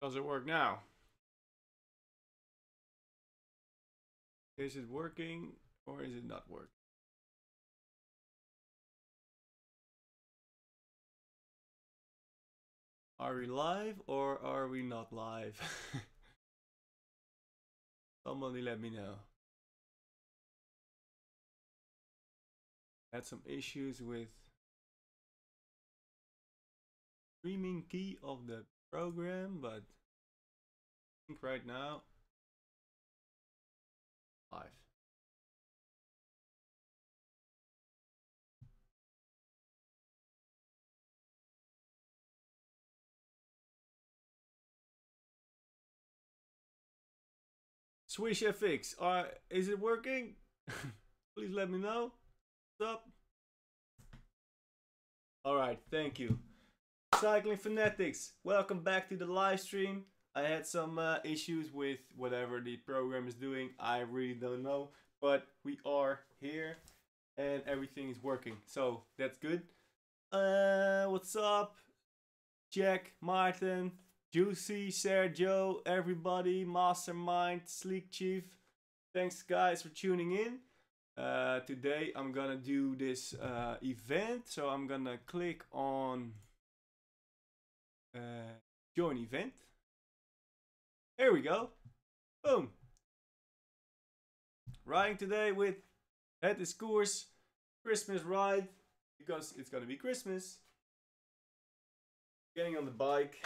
Does it work now? Is it working or is it not working? Are we live or are we not live? Somebody let me know. Had some issues with streaming key of the program, but I think right now live. Swish FX, is it working? Please let me know. What's up? Alright, thank you. Cycling Fanatics, welcome back to the live stream. I had some issues with whatever the program is doing. I really don't know, but we are here and everything is working, so that's good. What's up? Jack, Martin, Juicy, Sergio, everybody, Mastermind, Sleek Chief. Thanks guys for tuning in. Today I'm gonna do this event, so I'm gonna click on join event. Here we go. Boom. Riding today with Het is Koers Christmas ride, because it's gonna be Christmas. Getting on the bike.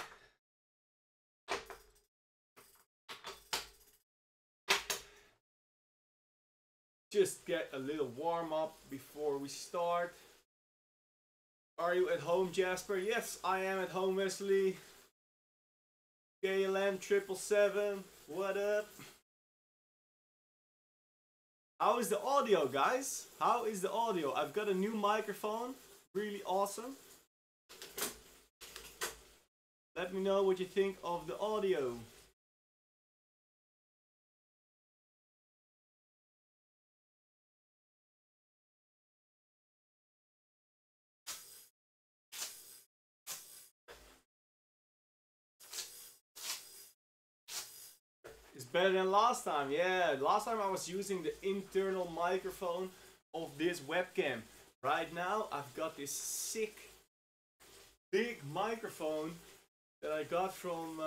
Just get a little warm up before we start. Are you at home, Jasper? Yes, I am at home, Wesley. KLM 777, what up? How is the audio, guys? How is the audio? I've got a new microphone, really awesome. Let me know what you think of the audio. It's better than last time. Yeah, last time I was using the internal microphone of this webcam. Right now I've got this sick big microphone that I got from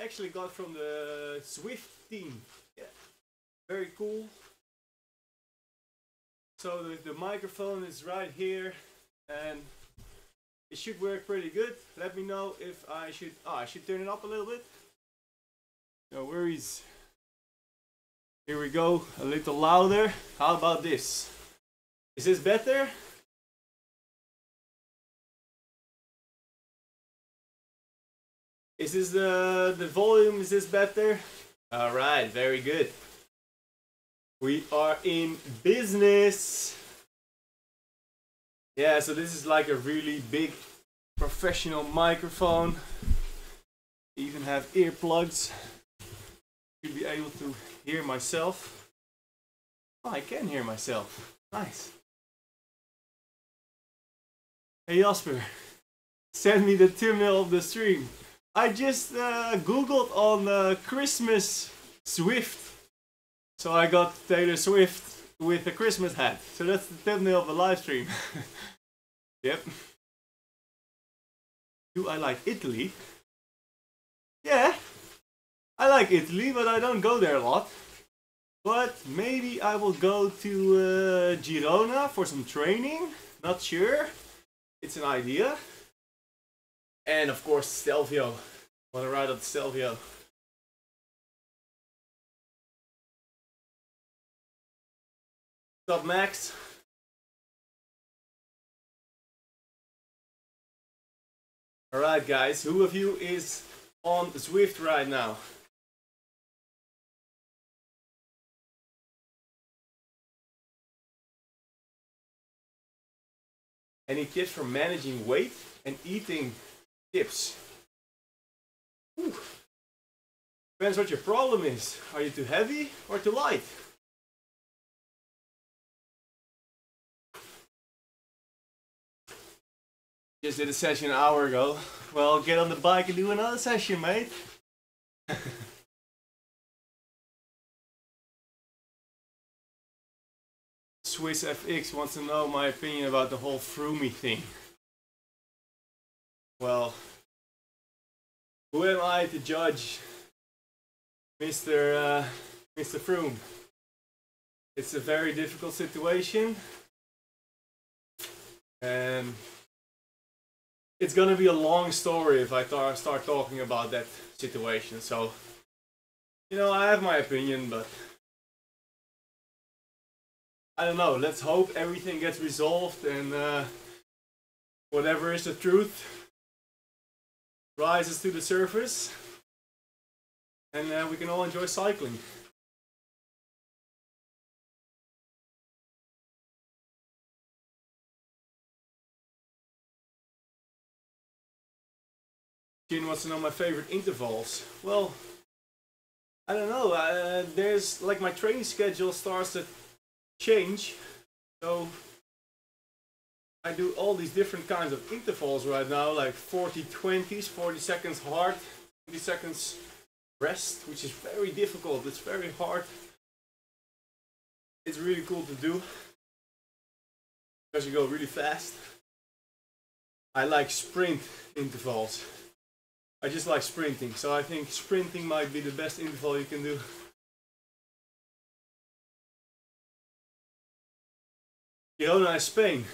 actually got from the Zwift team. Yeah, very cool. So the microphone is right here and it should work pretty good. Let me know if I should I should turn it up a little bit. No worries. Here we go, a little louder. How about this? Is this better? Is this the volume? Is this better? All right, very good. We are in business. Yeah, so this is like a really big professional microphone. Even have earplugs. Should be able to hear myself. Oh, I can hear myself. Nice. Hey Jasper, send me the thumbnail of the stream. I just googled on Christmas Zwift. So I got Taylor Swift with a Christmas hat. So that's the thumbnail of the live stream. Yep. Do I like Italy? Yeah. I like Italy, but I don't go there a lot. But maybe I will go to Girona for some training. Not sure. It's an idea. And of course Stelvio. Want to ride up Stelvio. What's up, Max? Alright guys, who of you is on Zwift right now? Any tips for managing weight and eating tips? Ooh. Depends what your problem is. Are you too heavy or too light? Just did a session an hour ago. Well, get on the bike and do another session, mate. Swiss FX wants to know my opinion about the whole Froomey thing. Well, who am I to judge Mr. Froome? It's a very difficult situation, and it's gonna be a long story if I start talking about that situation. So, you know, I have my opinion, but I don't know. Let's hope everything gets resolved and whatever is the truth rises to the surface, and we can all enjoy cycling. Jin wants to know my favorite intervals. Well, I don't know. There's like my training schedule starts to change, so I do all these different kinds of intervals right now, like 40-20s, 40 seconds hard, 20 seconds rest, which is very difficult. It's very hard. It's really cool to do because you go really fast. I like sprint intervals. I just like sprinting, so I think sprinting might be the best interval you can do. Girona is Spain.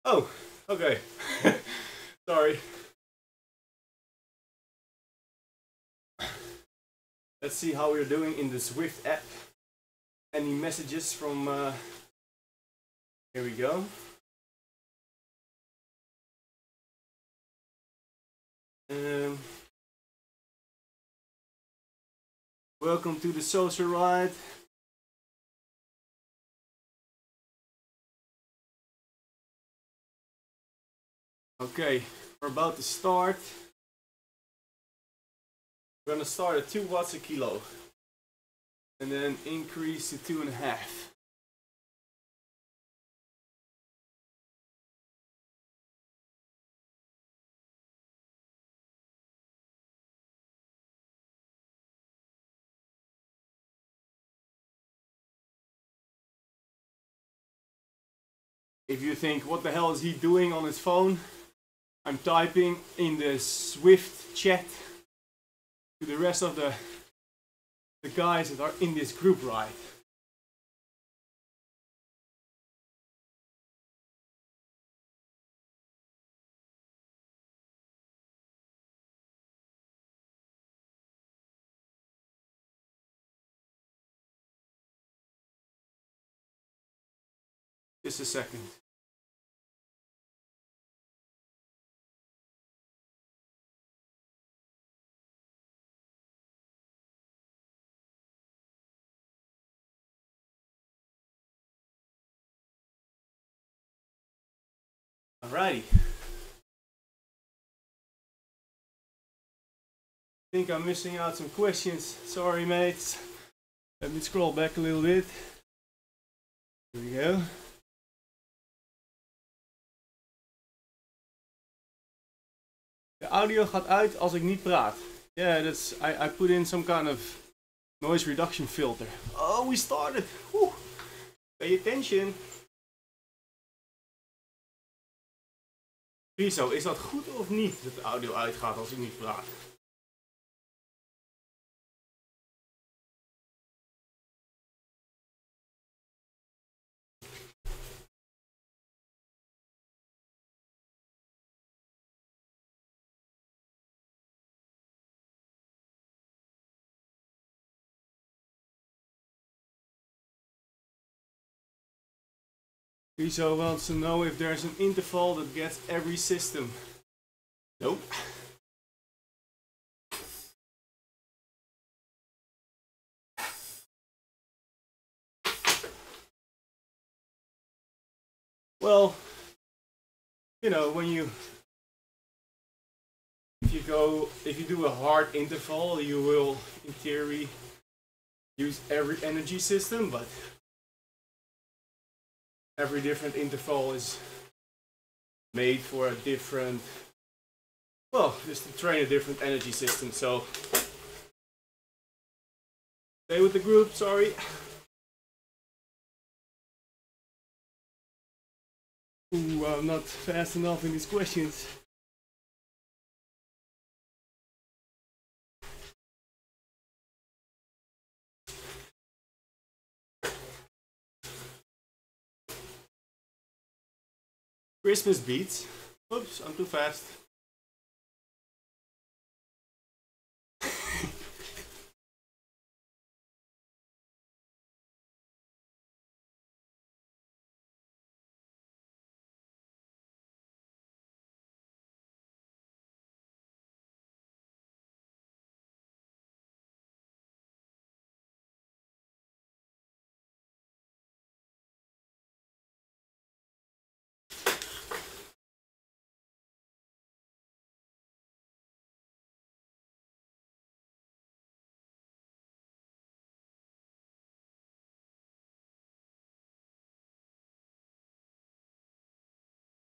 Oh, okay. Sorry. Let's see how we're doing in the Zwift app. Any messages from... Here we go. Welcome to the social ride. Okay, we're about to start. We're gonna start at 2 watts a kilo and then increase to 2.5. If you think, what the hell is he doing on his phone? I'm typing in the Zwift chat to the rest of the guys that are in this group ride. Just a second. Alrighty. I think I'm missing out some questions. Sorry, mates. Let me scroll back a little bit. Here we go. De audio gaat uit als ik niet praat. Yeah, that's I put in some kind of noise reduction filter. Oh, we started. Whew. Pay attention. Riso, is dat goed of niet dat de audio uitgaat als ik niet praat? Riso wants to know if there's an interval that gets every system. Nope. Well, you know, when if you do a hard interval, you will, in theory, use every energy system, but every different interval is made for a different, well, just to train a different energy system. So stay with the group, sorry. Ooh, I'm not fast enough in these questions. Christmas beats. Oops, I'm too fast.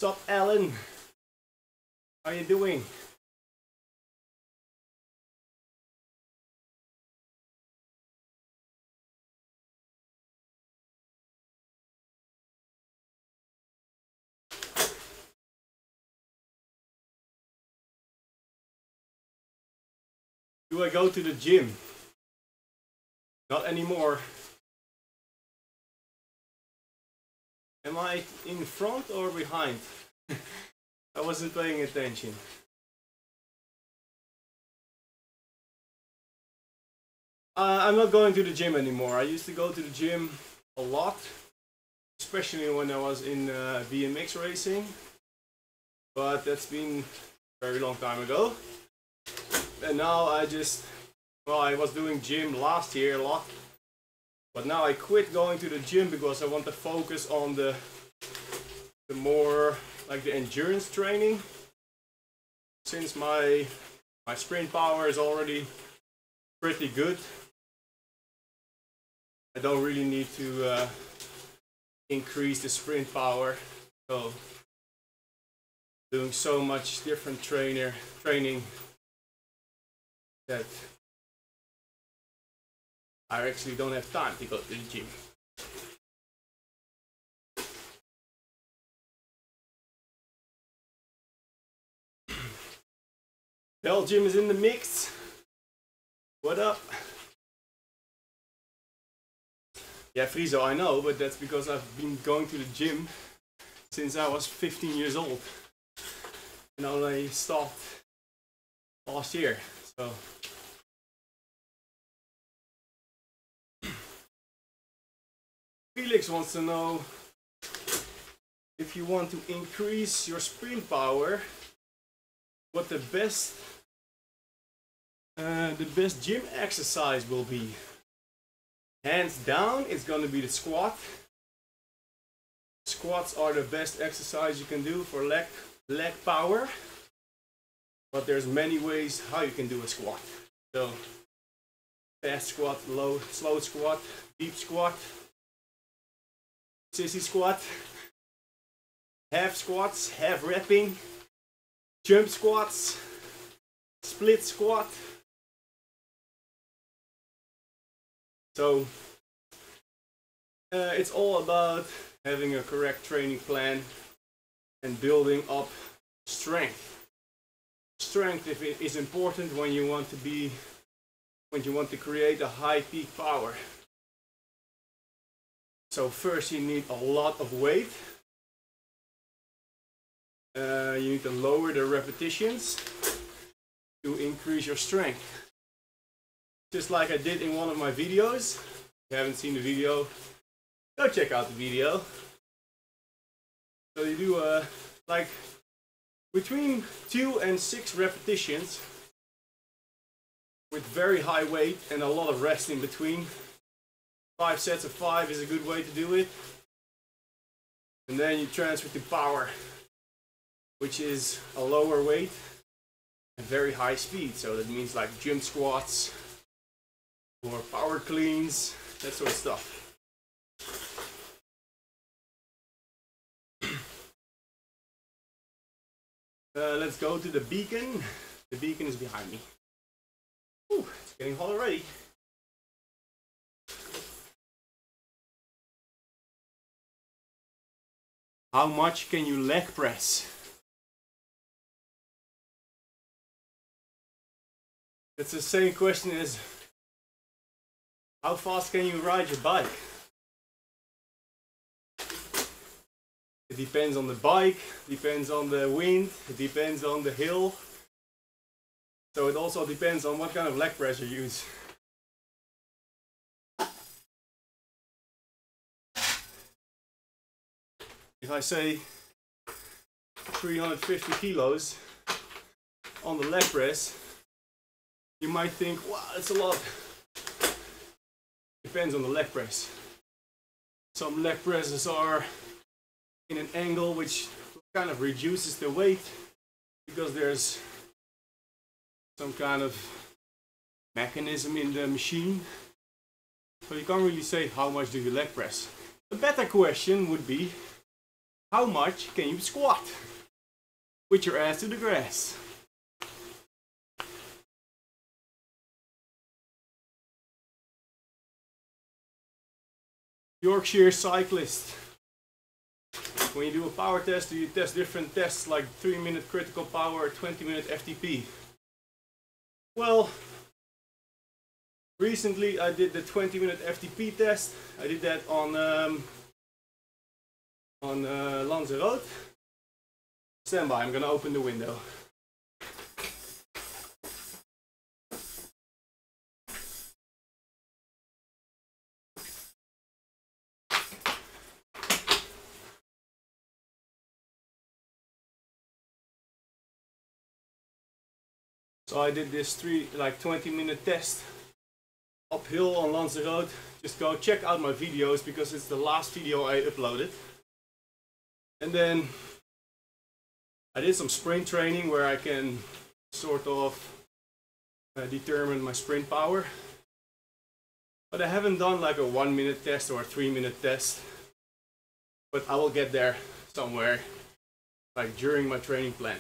What's up, Alan? How you doing? Do I go to the gym? Not anymore. Am I in front or behind? I wasn't paying attention. I'm not going to the gym anymore. I used to go to the gym a lot, especially when I was in BMX racing. But that's been a very long time ago. And now I just, well, I was doing gym last year a lot. But now I quit going to the gym because I want to focus on the more like the endurance training. Since my sprint power is already pretty good, I don't really need to increase the sprint power. So doing so much different training that I actually don't have time to go to the gym. Belgium is in the mix. What up? Yeah, Friso, I know, but that's because I've been going to the gym since I was 15 years old. And I stopped last year, so. Felix wants to know if you want to increase your sprint power, what the best gym exercise will be. Hands down, it's gonna be the squat. Squats are the best exercise you can do for leg power. But there's many ways how you can do a squat. So fast squat, slow squat, deep squat, sissy squat, half squats, half wrapping, jump squats, split squat. So it's all about having a correct training plan and building up strength. Strength is important when you want to create a high peak power. So first you need a lot of weight. You need to lower the repetitions to increase your strength. Just like I did in one of my videos. If you haven't seen the video, go check out the video. So you do like between 2 and 6 repetitions with very high weight and a lot of rest in between. 5 sets of 5 is a good way to do it. And then you transfer to power, which is a lower weight and very high speed. So that means like jump squats or power cleans, that sort of stuff. Let's go to the beacon. The beacon is behind me. Ooh, it's getting hot already. How much can you leg press? It's the same question as how fast can you ride your bike? It depends on the bike, depends on the wind, it depends on the hill. So it also depends on what kind of leg press you use. If I say 350 kilos on the leg press, you might think, wow, that's a lot. Depends on the leg press. Some leg presses are in an angle which kind of reduces the weight because there's some kind of mechanism in the machine. So you can't really say how much do you leg press. A better question would be, how much can you squat with your ass to the grass? Yorkshire cyclist. When you do a power test, do you test different tests like 3-minute critical power, 20-minute FTP? Well, recently I did the 20-minute FTP test. I did that on Lanzarote. Stand by, I'm gonna open the window. So I did this 20-minute test uphill on Lanzarote. Just go check out my videos because it's the last video I uploaded. And then I did some sprint training where I can sort of determine my sprint power. But I haven't done like a 1-minute test or a 3-minute test. But I will get there somewhere, like during my training plan.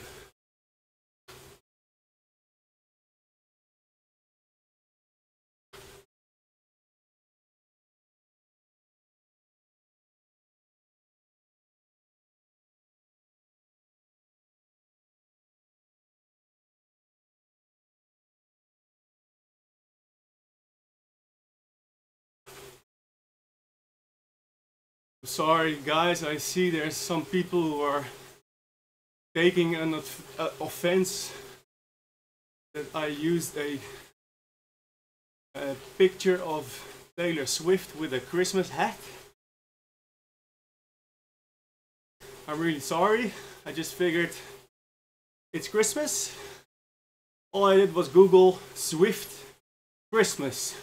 Sorry guys, I see there's some people who are taking an offense that I used a picture of Taylor Swift with a Christmas hat. I'm really sorry, I just figured it's Christmas. All I did was Google Zwift Christmas.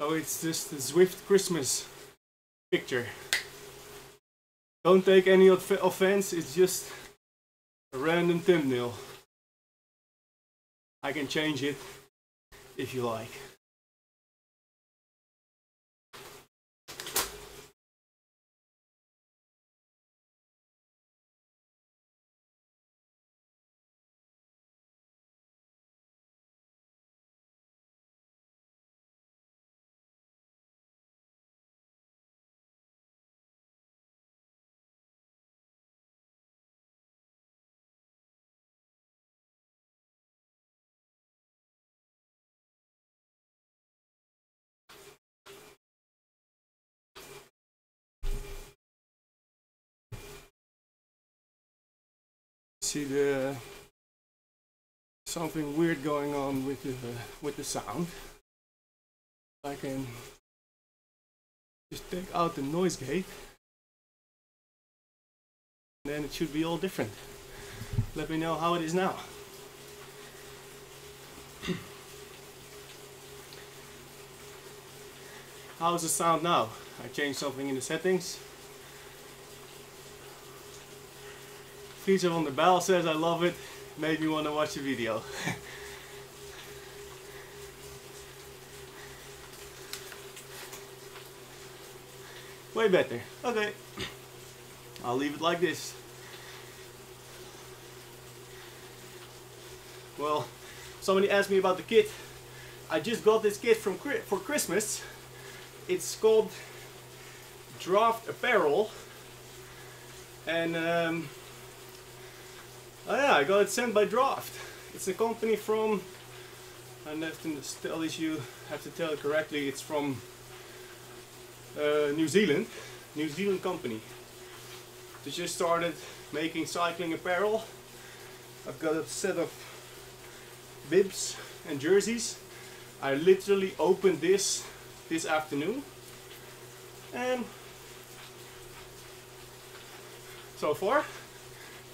So it's just the Zwift Christmas picture. Don't take any offense, it's just a random thumbnail. I can change it if you like. See something weird going on with the sound. I can just take out the noise gate, and then it should be all different. Let me know how it is now. How's the sound now? I changed something in the settings. Feature on the bell says I love it, made me want to watch the video. Way better. Okay, I'll leave it like this. Well, somebody asked me about the kit. I just got this kit for Christmas. It's called Draft Apparel. And oh yeah, I got it sent by Draft. It's a company from, I have to tell this, you have to tell it correctly, it's from New Zealand company. They just started making cycling apparel. I've got a set of bibs and jerseys. I literally opened this afternoon, and so far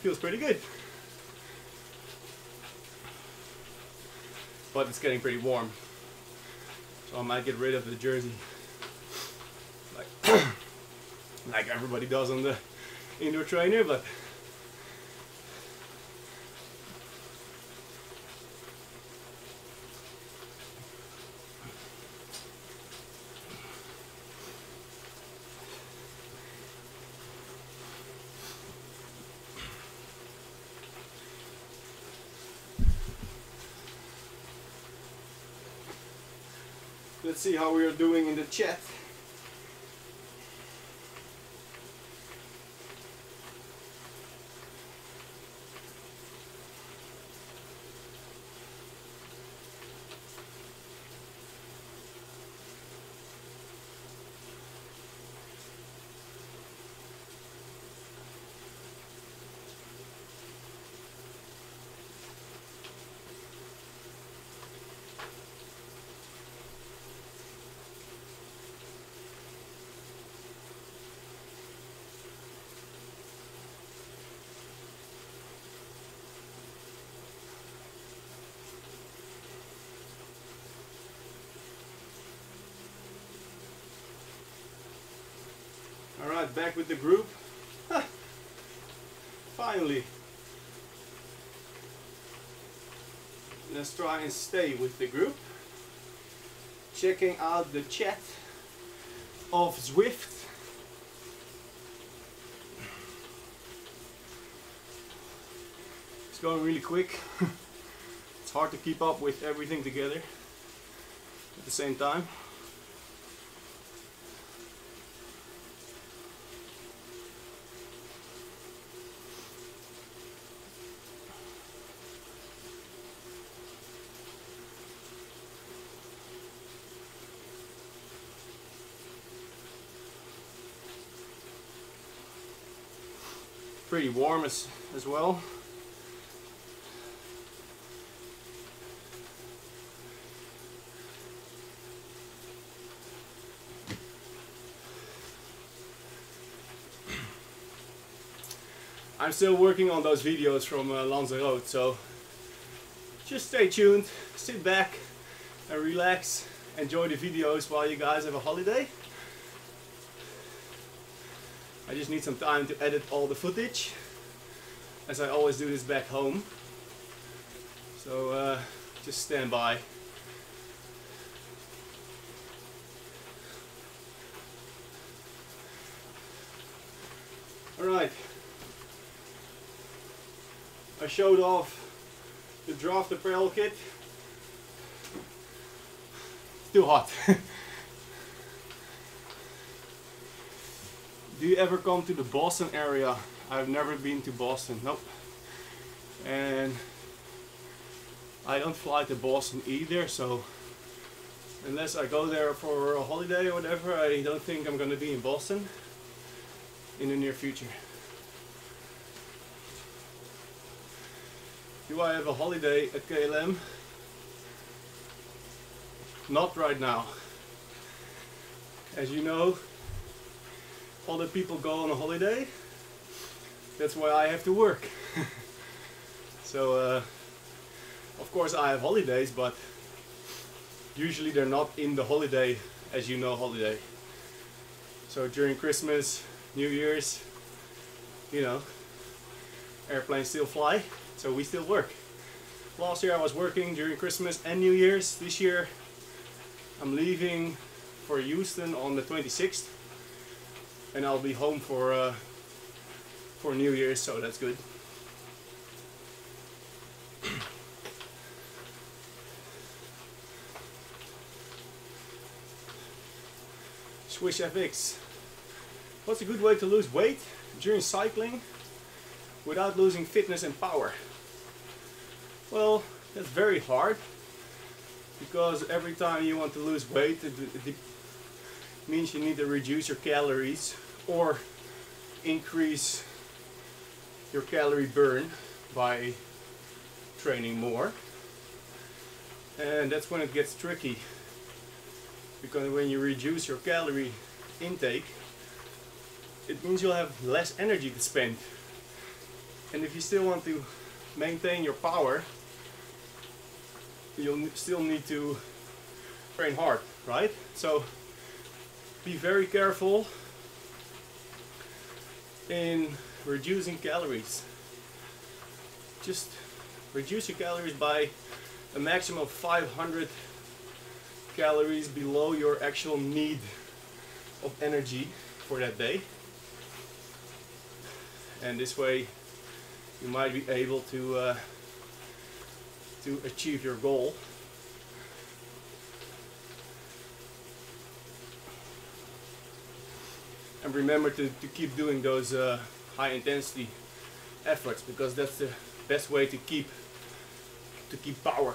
feels pretty good. But it's getting pretty warm, so I might get rid of the jersey like everybody does on the indoor trainer, but let's see how we are doing in the chat. Alright, back with the group. Finally. Let's try and stay with the group. Checking out the chat of Zwift. It's going really quick. It's hard to keep up with everything together at the same time. Pretty warm as well. I'm still working on those videos from Lanzarote, so just stay tuned, sit back and relax, enjoy the videos while you guys have a holiday. I just need some time to edit all the footage, as I always do this back home. So just stand by. Alright. I showed off the Draft apparel kit. Too hot. Do you ever come to the Boston area? I've never been to Boston, nope. And I don't fly to Boston either, so unless I go there for a holiday or whatever, I don't think I'm gonna be in Boston in the near future. Do I have a holiday at KLM? Not right now. As you know, other people go on a holiday. That's why I have to work. So of course I have holidays, but usually they're not in the holiday, as you know, holiday. So during Christmas, New Year's, you know, airplanes still fly, so we still work. Last year I was working during Christmas and New Year's. This year I'm leaving for Houston on the 26th. And I'll be home for New Year's, so that's good. Swish FX. What's a good way to lose weight during cycling without losing fitness and power? Well, that's very hard, because every time you want to lose weight, it means you need to reduce your calories or increase your calorie burn by training more. And that's when it gets tricky, because when you reduce your calorie intake, it means you'll have less energy to spend. And if you still want to maintain your power, you'll still need to train hard, right? So be very careful in reducing calories. Just reduce your calories by a maximum of 500 calories below your actual need of energy for that day. And this way you might be able to achieve your goal. And remember to keep doing those high intensity efforts, because that's the best way to keep power.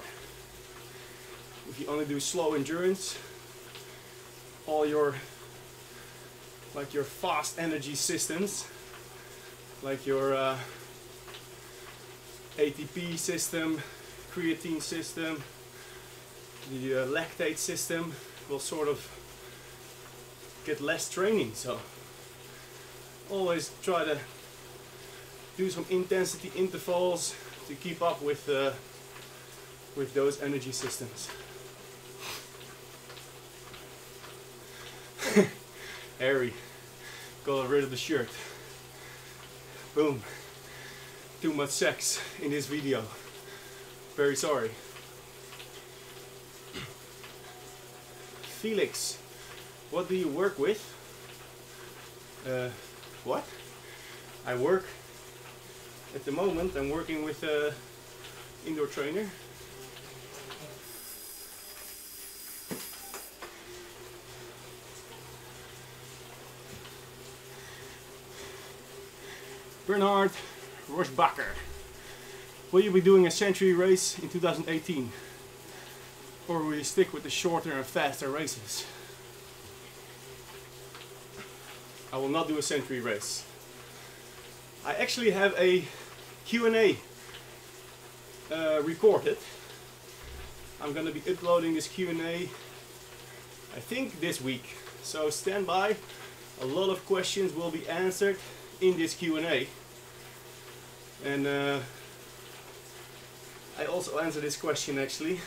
If you only do slow endurance, all your fast energy systems, like your ATP system, creatine system, the lactate system, will sort of get less training. So always try to do some intensity intervals to keep up with those energy systems. Harry, got rid of the shirt. Boom. Too much sex in this video. Very sorry. Felix, what do you work with? What? I work, at the moment, I'm working with an indoor trainer. Bernhard Rosbacher, will you be doing a century race in 2018? Or will you stick with the shorter and faster races? I will not do a century race. I actually have a Q&A recorded. I'm going to be uploading this Q&A, I think, this week. So stand by. A lot of questions will be answered in this Q&A. And I also answer this question actually.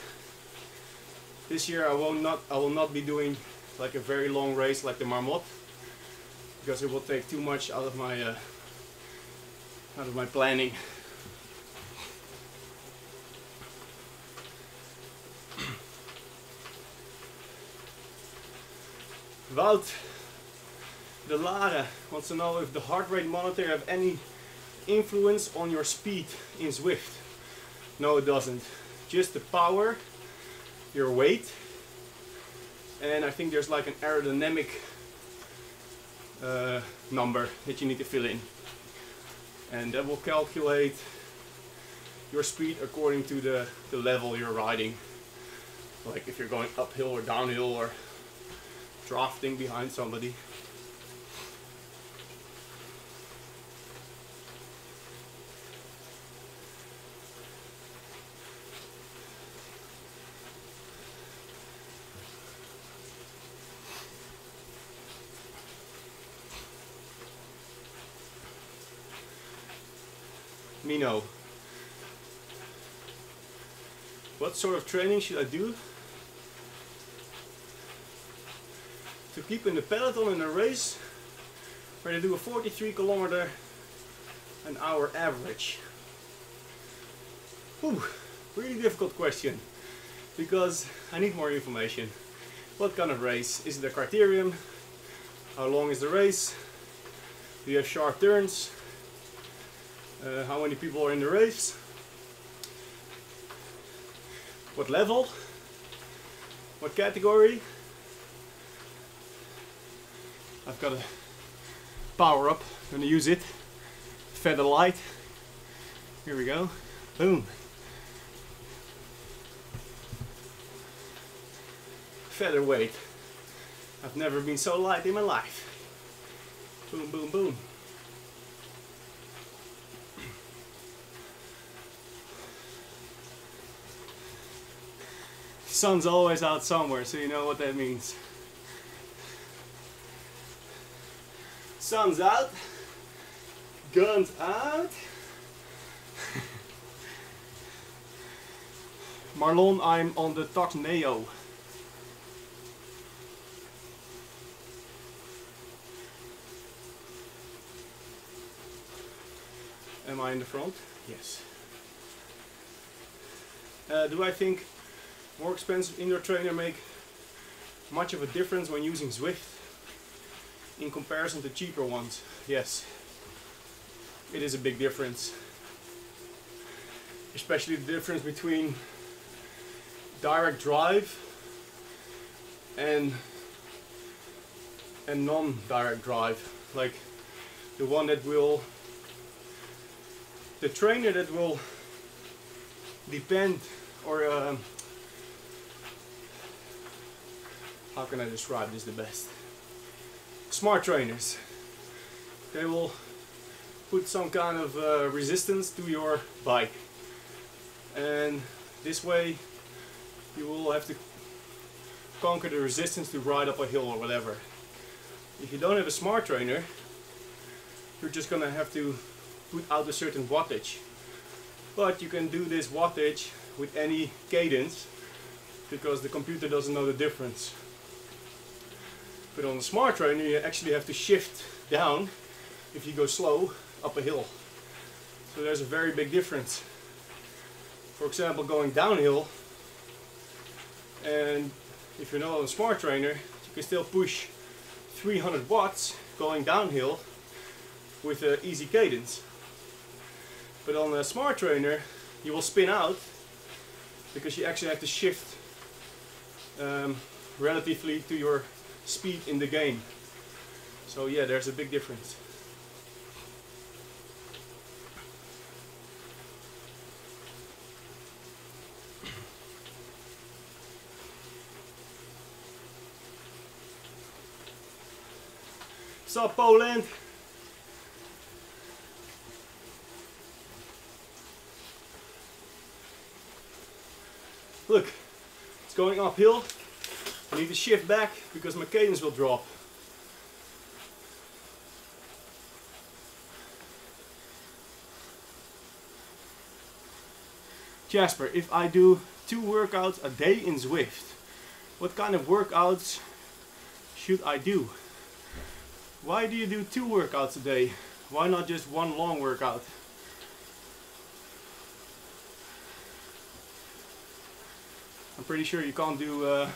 This year I will not be doing like a very long race like the Marmot, because it will take too much out of my planning. Wout de Lare wants to know if the heart rate monitor have any influence on your speed in Zwift. No, it doesn't. Just the power, your weight, and I think there's like an aerodynamic number that you need to fill in, and that will calculate your speed according to the level you're riding, like if you're going uphill or downhill or drafting behind somebody. Mino, what sort of training should I do to keep in the peloton in a race where they do a 43 km/h average? Whew, really difficult question, because I need more information. What kind of race? Is it a criterium? How long is the race? Do you have sharp turns? How many people are in the race? What level? What category? I've got power up. I'm gonna use it. Feather light. Here we go. Boom. Featherweight. I've never been so light in my life. Boom, boom, boom. Sun's always out somewhere, so you know what that means. Sun's out. Guns out. Marlon, I'm on the Tox Neo. Am I in the front? Yes. Do I think more expensive indoor trainer make much of a difference when using Zwift in comparison to cheaper ones? Yes. It is a big difference. Especially the difference between direct drive and non-direct drive. Like the one that will, the trainer that will depend, or how can I describe this the best? Smart trainers. They will put some kind of resistance to your bike, and this way you will have to conquer the resistance to ride up a hill or whatever. If you don't have a smart trainer, you're just gonna have to put out a certain wattage. But you can do this wattage with any cadence because the computer doesn't know the difference. But on a smart trainer you actually have to shift down if you go slow up a hill. So there's a very big difference. For example, going downhill, and if you're not on a smart trainer, you can still push 300 watts going downhill with an easy cadence. But on a smart trainer you will spin out because you actually have to shift relatively to your speed in the game. So yeah, there's a big difference. What's up, Poland? Look, it's going uphill. I need to shift back because my cadence will drop. Jasper, if I do 2 workouts a day in Zwift, what kind of workouts should I do? Why do you do 2 workouts a day? Why not just 1 long workout? I'm pretty sure you can't do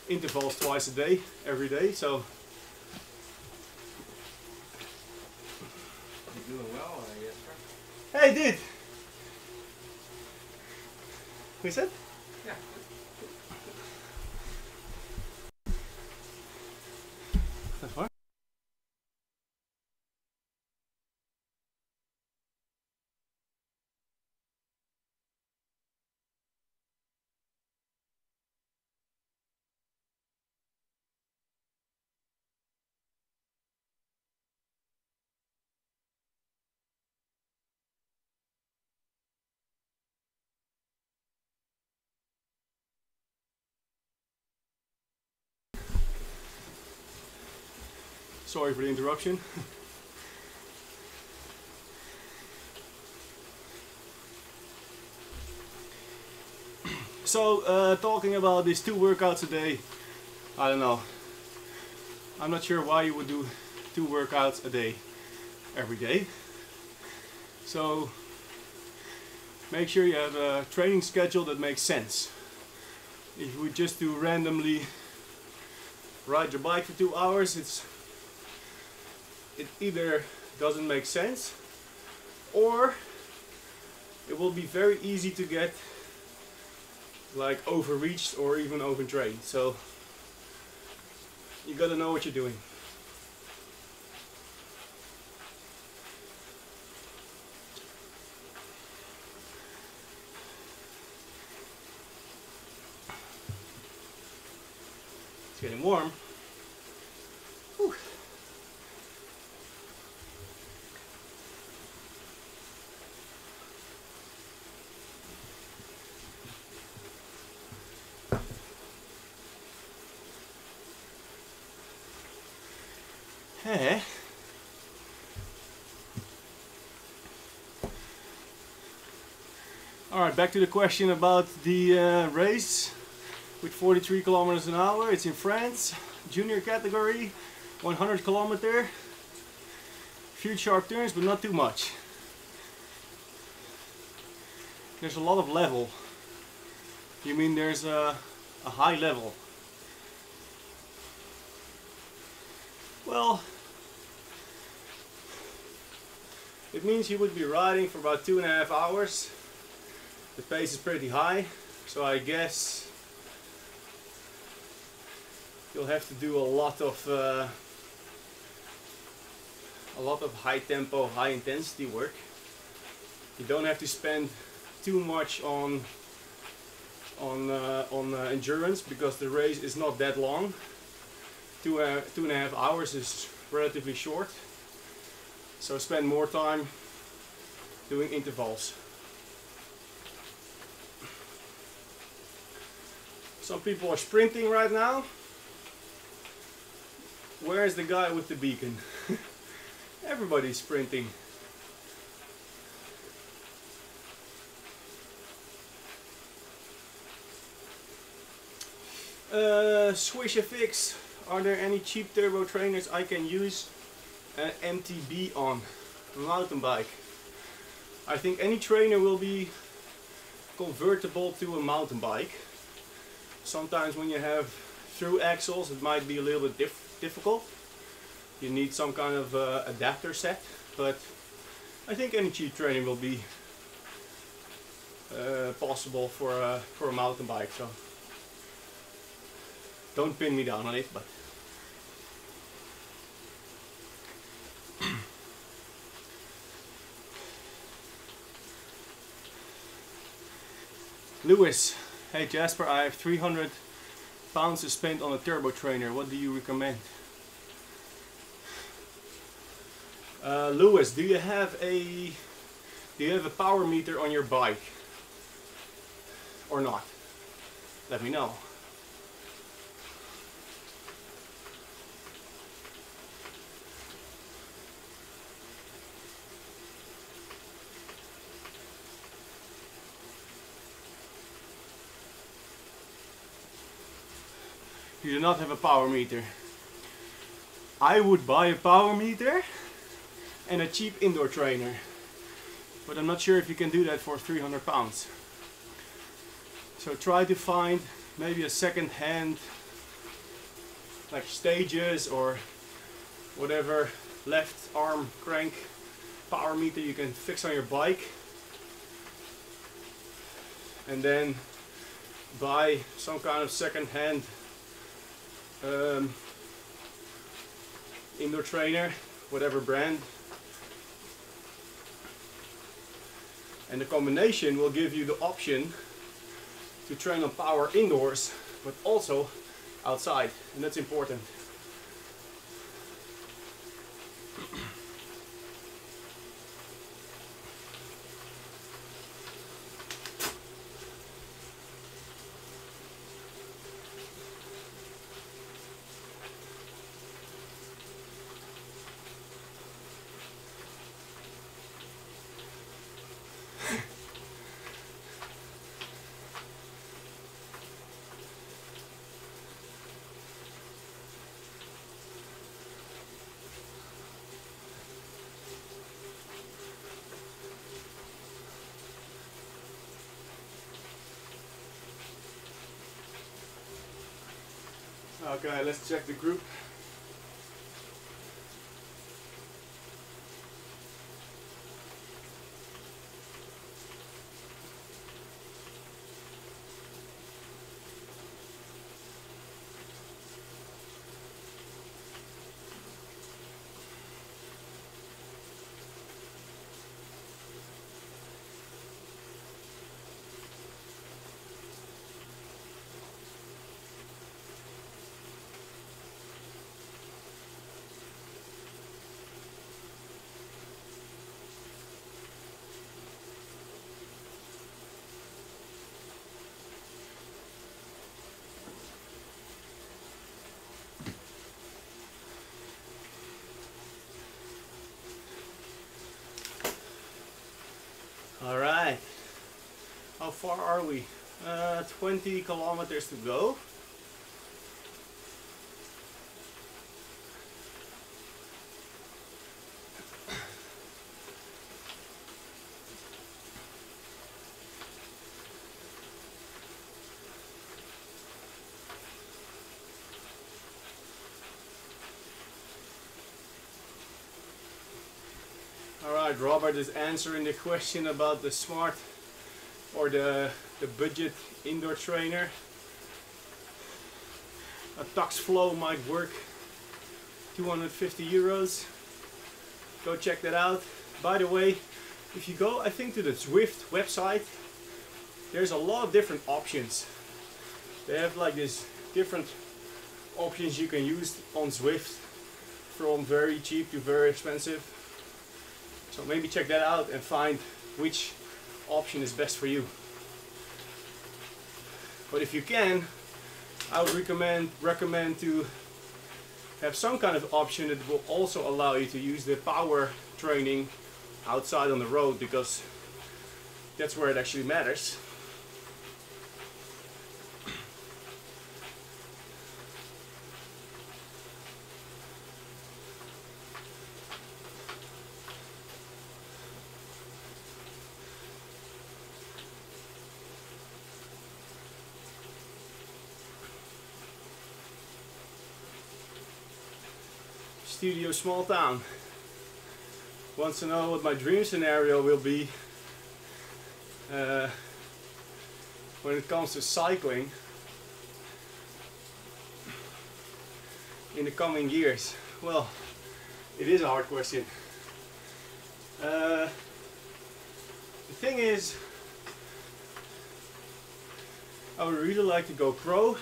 intervals twice a day, every day, so... You're doing well, Jasper. Hey, dude! Who said? Yeah. That's fine. Sorry for the interruption. So, talking about these 2 workouts a day, I don't know. I'm not sure why you would do 2 workouts a day, every day. So, make sure you have a training schedule that makes sense. If you would just do randomly ride your bike for 2 hours, it either doesn't make sense, or it will be very easy to get like overreached or even overtrained. So you gotta know what you're doing. It's getting warm. Whew. Hey. Alright, back to the question about the race with 43 kilometers an hour. It's in France, junior category, 100 kilometer. Few sharp turns, but not too much. There's a lot of level. You mean there's a high level? Well, it means you would be riding for about 2.5 hours. The pace is pretty high, so I guess you'll have to do a lot of high tempo, high intensity work. You don't have to spend too much on endurance because the race is not that long. 2.5 hours is relatively short, so spend more time doing intervals. Some people are sprinting right now. Where is the guy with the beacon? Everybody's sprinting. Swish FX. Are there any cheap turbo trainers I can use an MTB on a mountain bike? I think any trainer will be convertible to a mountain bike. Sometimes when you have through axles it might be a little bit difficult. You need some kind of adapter set, but I think any cheap training will be possible for a mountain bike. So don't pin me down on it, but Lewis, hey Jasper, I have 300 pounds to spend on a turbo trainer. What do you recommend? Lewis, do you have a power meter on your bike or not? Let me know. You do not have a power meter. I would buy a power meter and a cheap indoor trainer, but I'm not sure if you can do that for 300 pounds. So try to find maybe a second hand, like Stages or whatever left arm crank power meter you can fix on your bike, and then buy some kind of second hand indoor trainer, whatever brand, and the combination will give you the option to train on power indoors but also outside, and that's important. Okay, let's check the group. All right. How far are we? 20 kilometers to go. Alright, Robert is answering the question about the smart or the budget indoor trainer. A Tux Flow might work. 250 euros. Go check that out. By the way, if you go, I think, to the Zwift website, there's a lot of different options. They have like this different options you can use on Zwift, from very cheap to very expensive. So maybe check that out and find which option is best for you. But if you can, I would recommend to have some kind of option that will also allow you to use the power training outside on the road, because that's where it actually matters. Studio Small Town wants to know what my dream scenario will be when it comes to cycling in the coming years. Well, it is a hard question. The thing is, I would really like to go pro,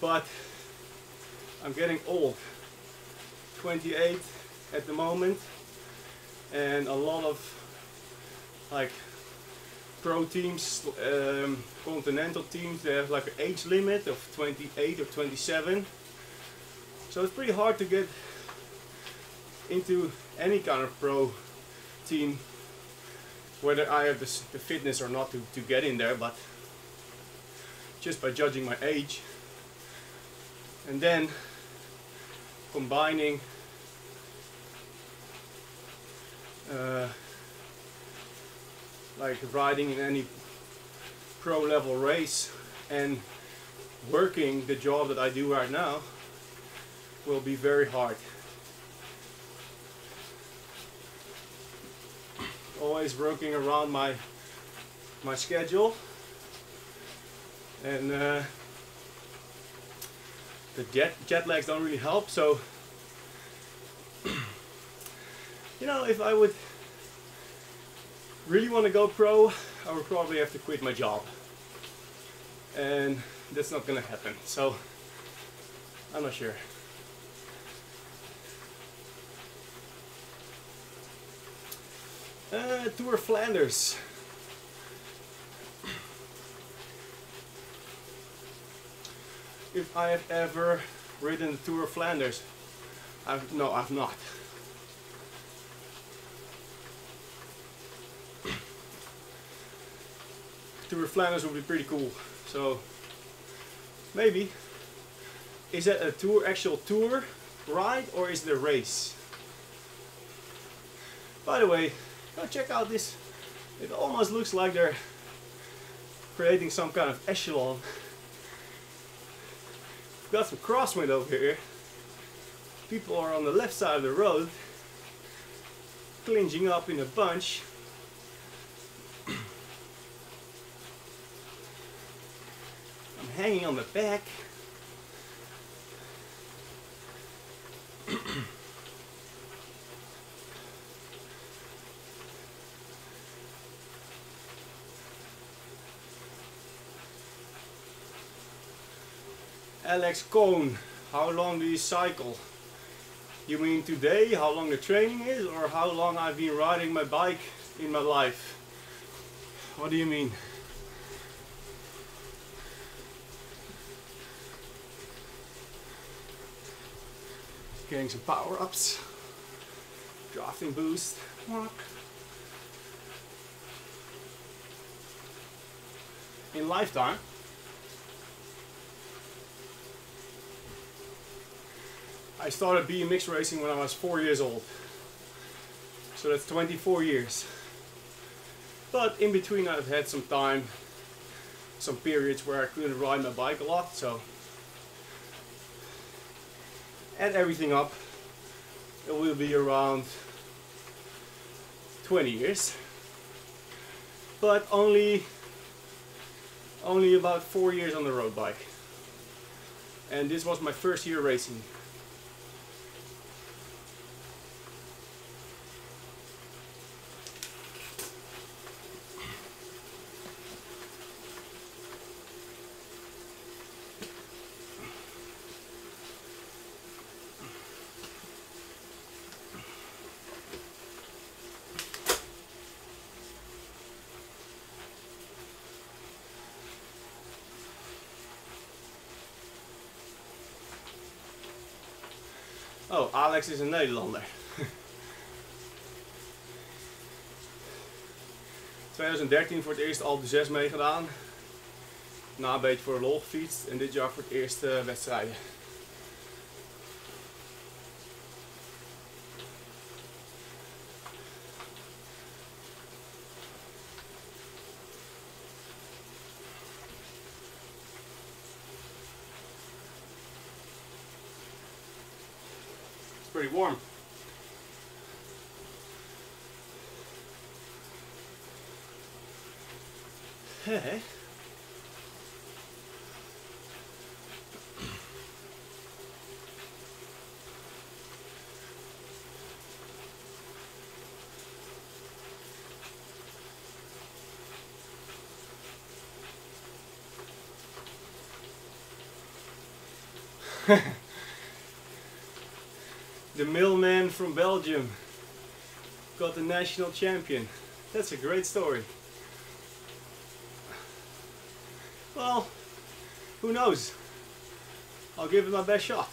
but I'm getting old. 28 at the moment, and a lot of like pro teams, continental teams, they have like an age limit of 28 or 27. So it's pretty hard to get into any kind of pro team, whether I have the fitness or not to get in there, but just by judging my age. And then combining like riding in any pro level race and working the job that I do right now will be very hard. Always working around my schedule, and the jet lags don't really help. So you know, if I would really want to go pro, I would probably have to quit my job, and that's not gonna happen. So I'm not sure. Tour Flanders. If I have ever ridden the Tour of Flanders, no, I've not. Tour of Flanders would be pretty cool. So maybe, is that a actual tour ride, or is it a race? By the way, go check out this. It almost looks like they're creating some kind of echelon. We've got some crosswind over here. People are on the left side of the road, clinching up in a bunch. I'm hanging on the back. Alex Cohn, how long do you cycle? You mean today, how long the training is, or how long I've been riding my bike in my life? What do you mean? Getting some power-ups. Drafting boost. In lifetime, I started BMX racing when I was 4 years old. So that's 24 years. But in between I've had some time, some periods where I couldn't ride my bike a lot, so add everything up, it will be around 20 years. But only about 4 years on the road bike. And this was my first year racing. Oh, Alex is een Nederlander. 2013 voor het eerst Alpe 6 meegedaan. Na een beetje voor de lol gefietst en dit jaar voor het eerst wedstrijden. Pretty warm. Hey. The mailman from Belgium got the national champion. That's a great story. Well, who knows? I'll give it my best shot.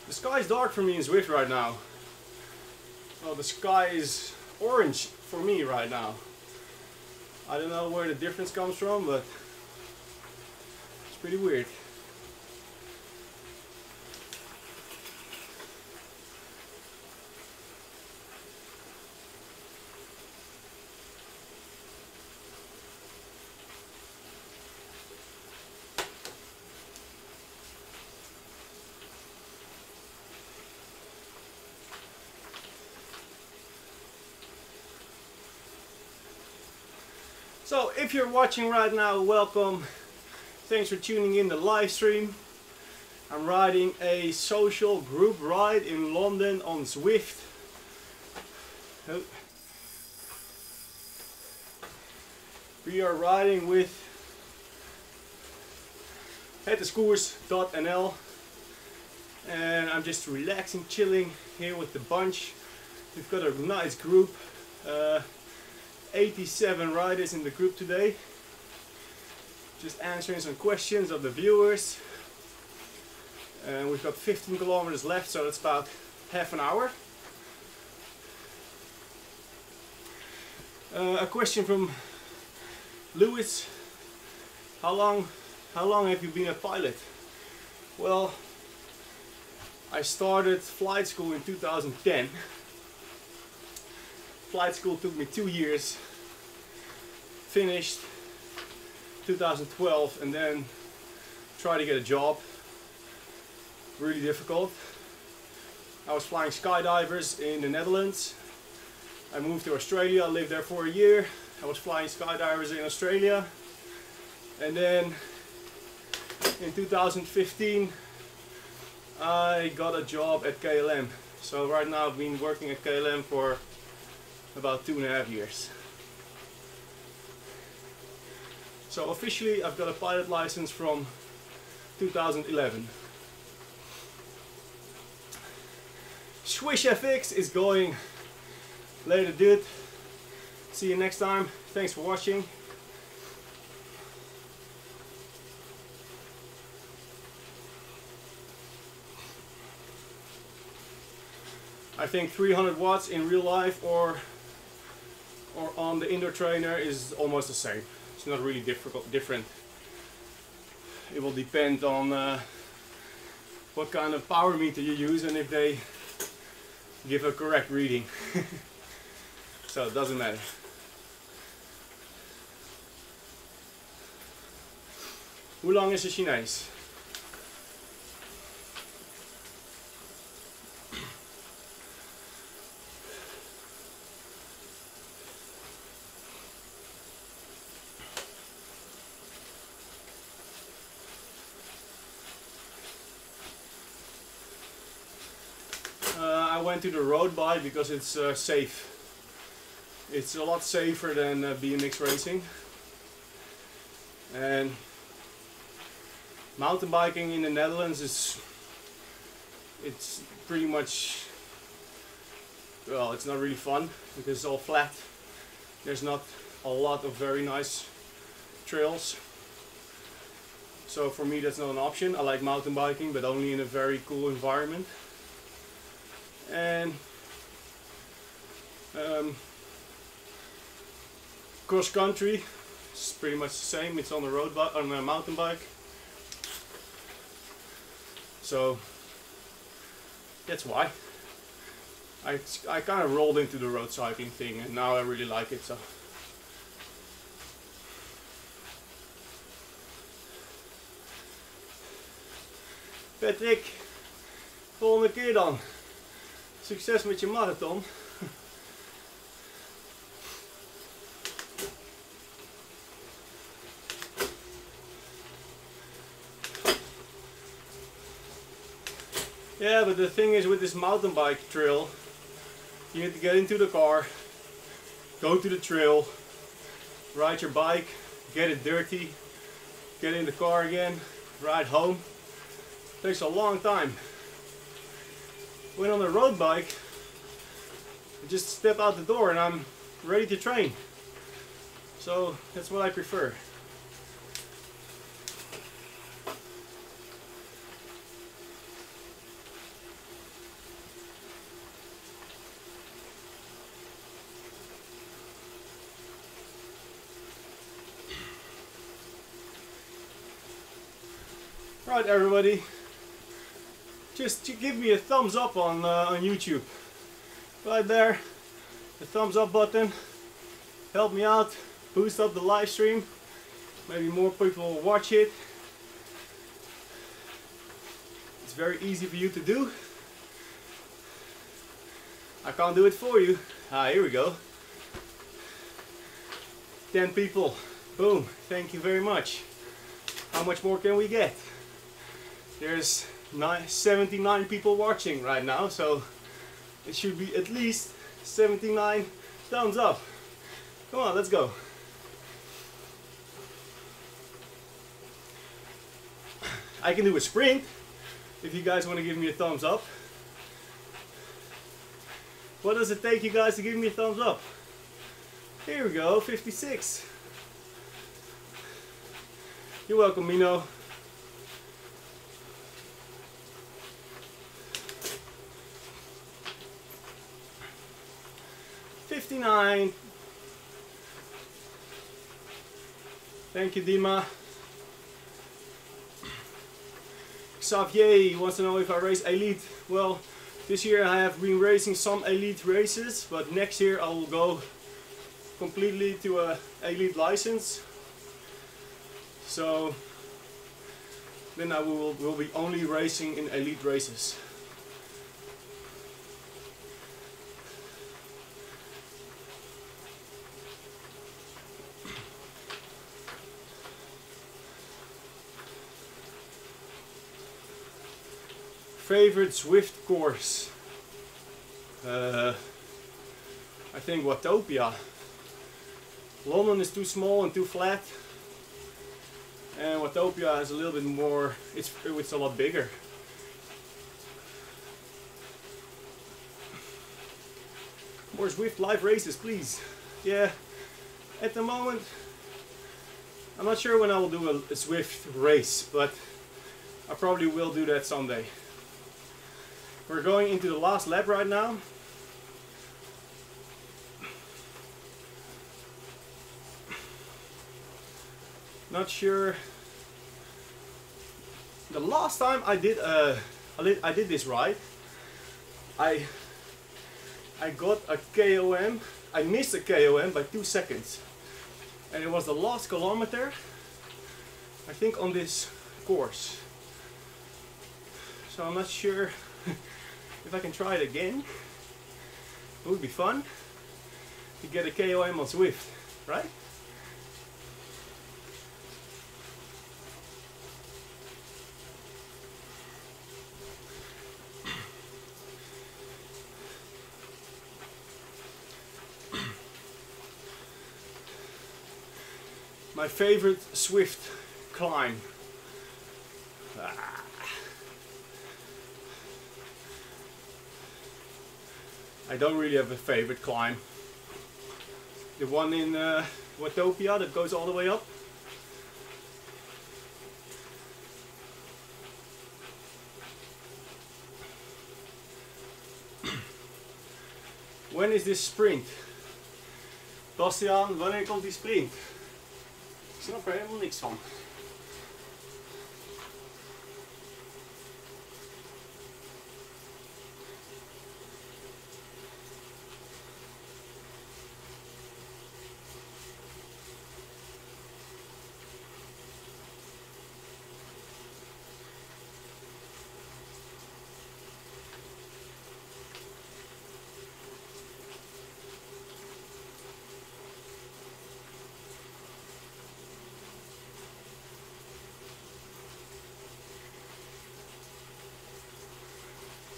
The sky's dark for me in Zwift right now. Well, the sky is orange for me right now. I don't know where the difference comes from, but it's pretty weird. So if you're watching right now, welcome. Thanks for tuning in the live stream. I'm riding a social group ride in London on Zwift. Oh. We are riding with hetteskoers.nl and I'm just relaxing, chilling here with the bunch. We've got a nice group. 87 riders in the group today. Just answering some questions of the viewers. And we've got 15 kilometers left, so that's about half an hour. A question from Lewis. How long have you been a pilot? Well, I started flight school in 2010. Flight school took me 2 years. Finished 2012 and then tried to get a job. Really difficult. I was flying skydivers in the Netherlands. I moved to Australia, I lived there for a year. I was flying skydivers in Australia. And then in 2015 I got a job at KLM. So right now I've been working at KLM for about 2.5 years. So officially I've got a pilot license from 2011. Swish FX is going. Later dude. See you next time. Thanks for watching. I think 300 watts in real life or on the indoor trainer is almost the same. It's not really different. It will depend on what kind of power meter you use and if they give a correct reading. So it doesn't matter. Hoe lang is de Chinees? I went to the road bike because it's safe. It's a lot safer than BMX racing. And mountain biking in the Netherlands it's pretty much, well, it's not really fun because it's all flat. There's not a lot of very nice trails. So for me that's not an option. I like mountain biking, but only in a very cool environment. And cross country is pretty much the same. It's on the road bike, on a mountain bike. So that's why I kind of rolled into the road cycling thing, and now I really like it. So Patrick, volgende keer dan. Succes met je marathon. Yeah, but the thing is with this mountain bike trail, you need to get into the car, go to the trail, ride your bike, get it dirty, get in the car again, ride home. It takes a long time. When on a road bike, I just step out the door and I'm ready to train. So that's what I prefer. Right, everybody, just give me a thumbs up on YouTube. Right there, the thumbs up button. Help me out, boost up the live stream. Maybe more people will watch it. It's very easy for you to do. I can't do it for you. Ah, here we go. 10 people. Boom. Thank you very much. How much more can we get? There's 79 people watching right now, so it should be at least 79 thumbs up. Come on, let's go. I can do a sprint if you guys want to give me a thumbs up. What does it take you guys to give me a thumbs up? Here we go, 56. You're welcome, Mino. $59. Thank you, Dima. Xavier wants to know if I race elite. Well, this year I have been racing some elite races, but next year I will go completely to a elite license. So then I will be only racing in elite races. Favorite Zwift course? I think Watopia. London is too small and too flat, and Watopia is a little bit more. It's a lot bigger. More Zwift live races, please. Yeah, at the moment, I'm not sure when I will do a Zwift race, but I probably will do that someday. We're going into the last lap right now. Not sure. The last time I did this ride, I got a KOM. I missed a KOM by 2 seconds, and it was the last kilometer, I think, on this course. So I'm not sure if I can try it again. It would be fun to get a KOM on Zwift, right? My favorite Zwift climb. I don't really have a favorite climb. The one in Watopia that goes all the way up. When is this sprint? Bastiaan, wanneer komt die sprint? Ik snap er helemaal niks van.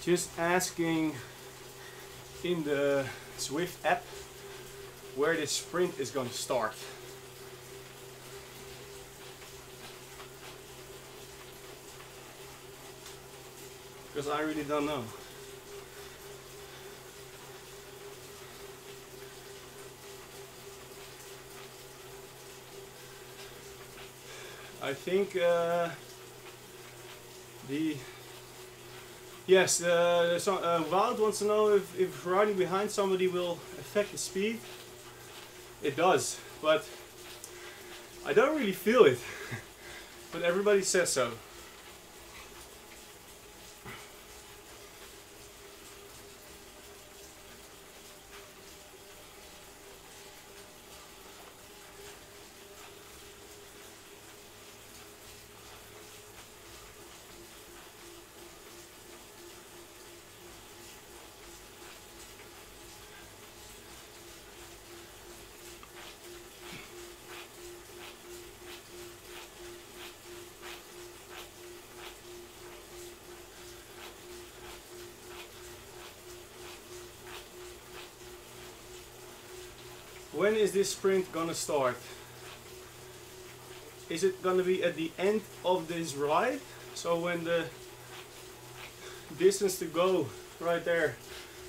Just asking in the Zwift app where this sprint is going to start. Because I really don't know. I think Wout wants to know if riding behind somebody will affect the speed. It does, but I don't really feel it. But everybody says so. When is this sprint gonna start? Is it gonna be at the end of this ride? So when the distance to go right there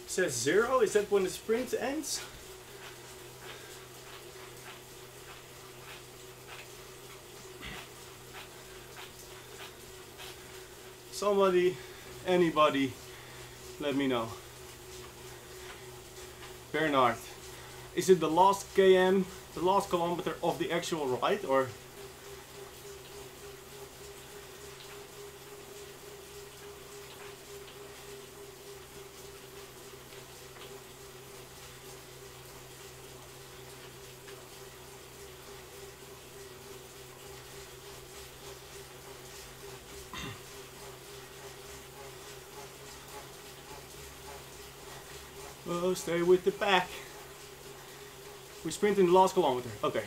says 0, is that when the sprint ends? Somebody, anybody, let me know. Bernard. Is it the last km, the last kilometer of the actual ride, or? Oh, stay with the pack. We sprint in the last kilometer. Okay.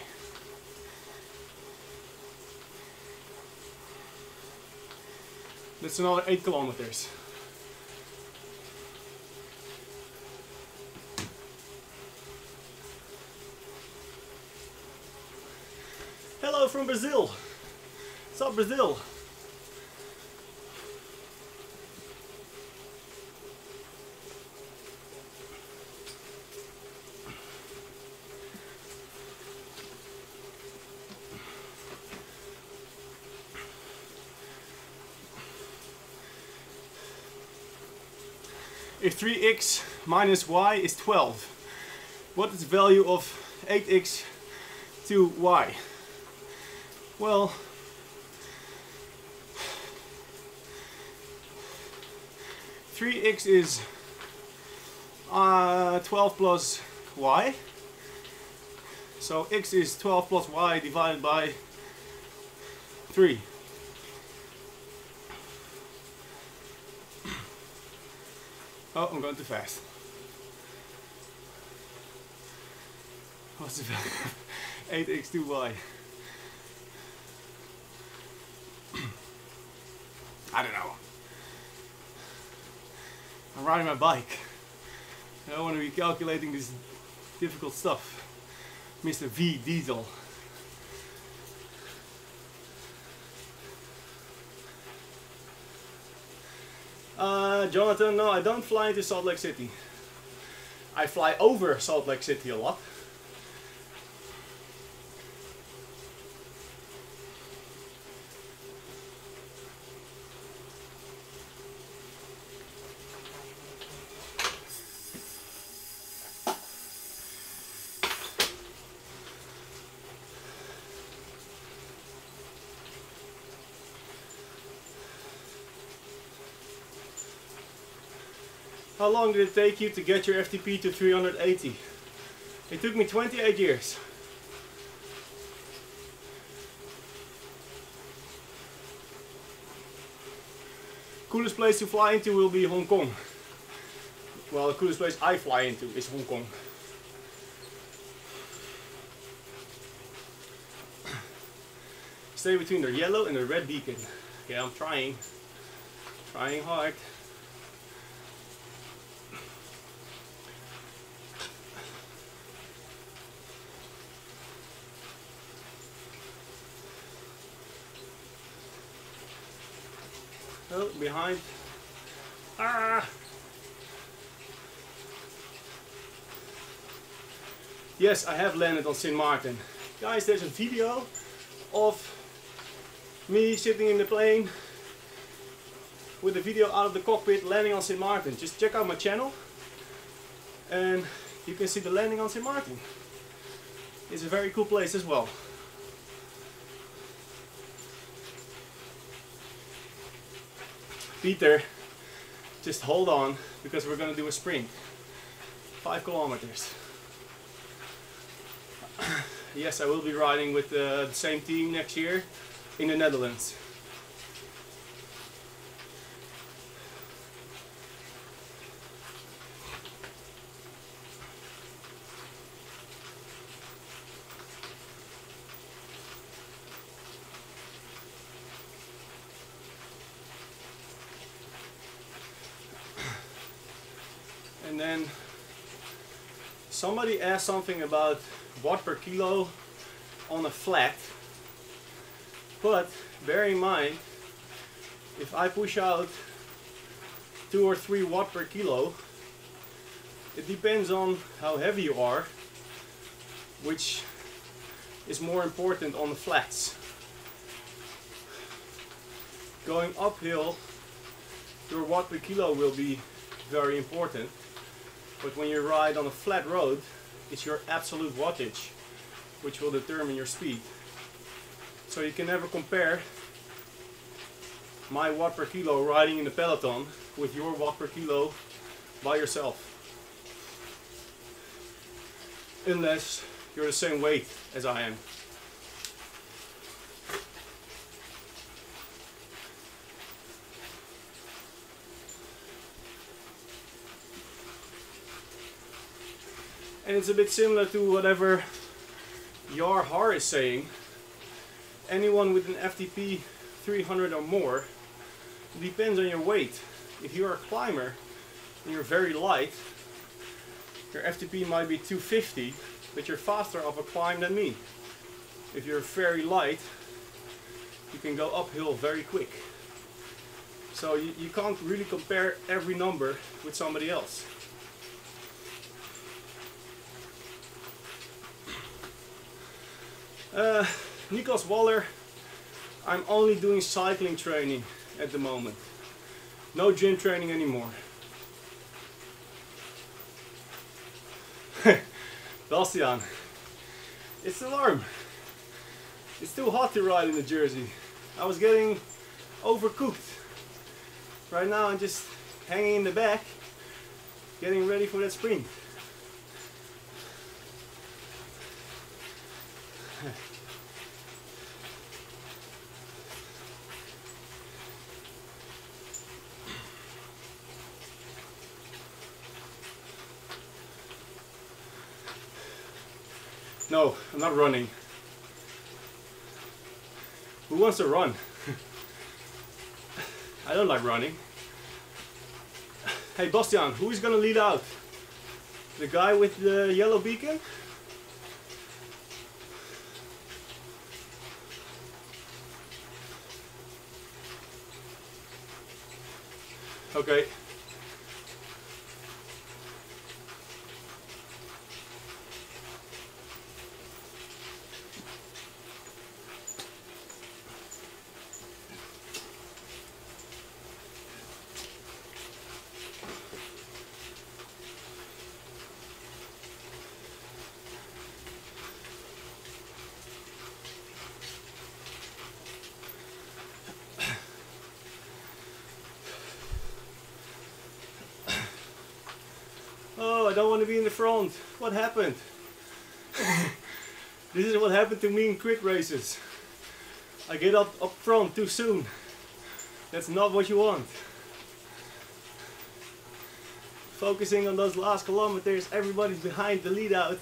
That's another 8 kilometers. Hello from Brazil. What's up, Brazil? If 3x minus y is 12, what is the value of 8x to y? Well, three x is 12 plus y. So x is 12 plus y divided by 3. Oh, I'm going too fast. What's the value? 8x to y. I don't know. I'm riding my bike. I don't want to be calculating this difficult stuff. Mr. V Diesel. Jonathan, no, I don't fly into Salt Lake City. I fly over Salt Lake City a lot. How long did it take you to get your FTP to 380? It took me 28 years. Coolest place to fly into will be Hong Kong. Well, the coolest place I fly into is Hong Kong. Stay between the yellow and the red beacon. Yeah, I'm trying. Trying hard. Oh, behind. Ah! Yes, I have landed on St. Martin. Guys, there's a video of me sitting in the plane with the video out of the cockpit landing on St. Martin. Just check out my channel and you can see the landing on St. Martin. It's a very cool place as well. Peter, just hold on because we're going to do a sprint. 5 kilometers. Yes, I will be riding with the same team next year in the Netherlands. And then somebody asked something about watt per kilo on a flat, but bear in mind, if I push out 2 or 3 watt per kilo, it depends on how heavy you are, which is more important on the flats. Going uphill, your watt per kilo will be very important. But when you ride on a flat road, it's your absolute wattage which will determine your speed. So you can never compare my watt per kilo riding in the peloton with your watt per kilo by yourself. Unless you're the same weight as I am. And it's a bit similar to whatever Jar Har is saying. Anyone with an FTP 300 or more, it depends on your weight. If you're a climber and you're very light, your FTP might be 250, but you're faster up a climb than me. If you're very light, you can go uphill very quick. So you can't really compare every number with somebody else. Nikos Waller, I'm only doing cycling training at the moment. No gym training anymore. Bastian, it's the alarm. It's too hot to ride in the jersey. I was getting overcooked. Right now I'm just hanging in the back, getting ready for that sprint. No, I'm not running. Who wants to run? I don't like running. Hey Bastian, who is gonna lead out? The guy with the yellow beacon? Okay. Oh, I don't want to be in the front. What happened? This is what happened to me in quick races. I get up front too soon. That's not what you want. Focusing on those last kilometers, everybody's behind the lead out.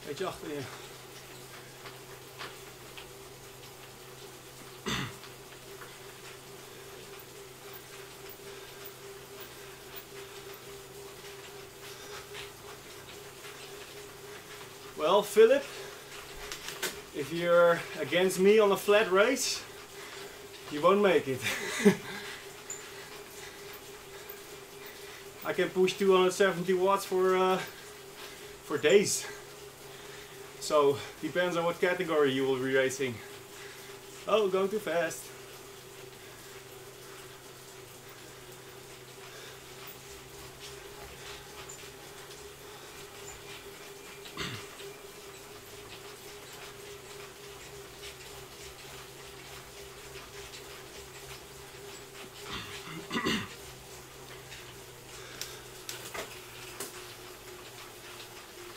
Beetje achter je. Well, Philip, if you're against me on a flat race, you won't make it. I can push 270 watts for days. So, depends on what category you will be racing. Oh, going too fast.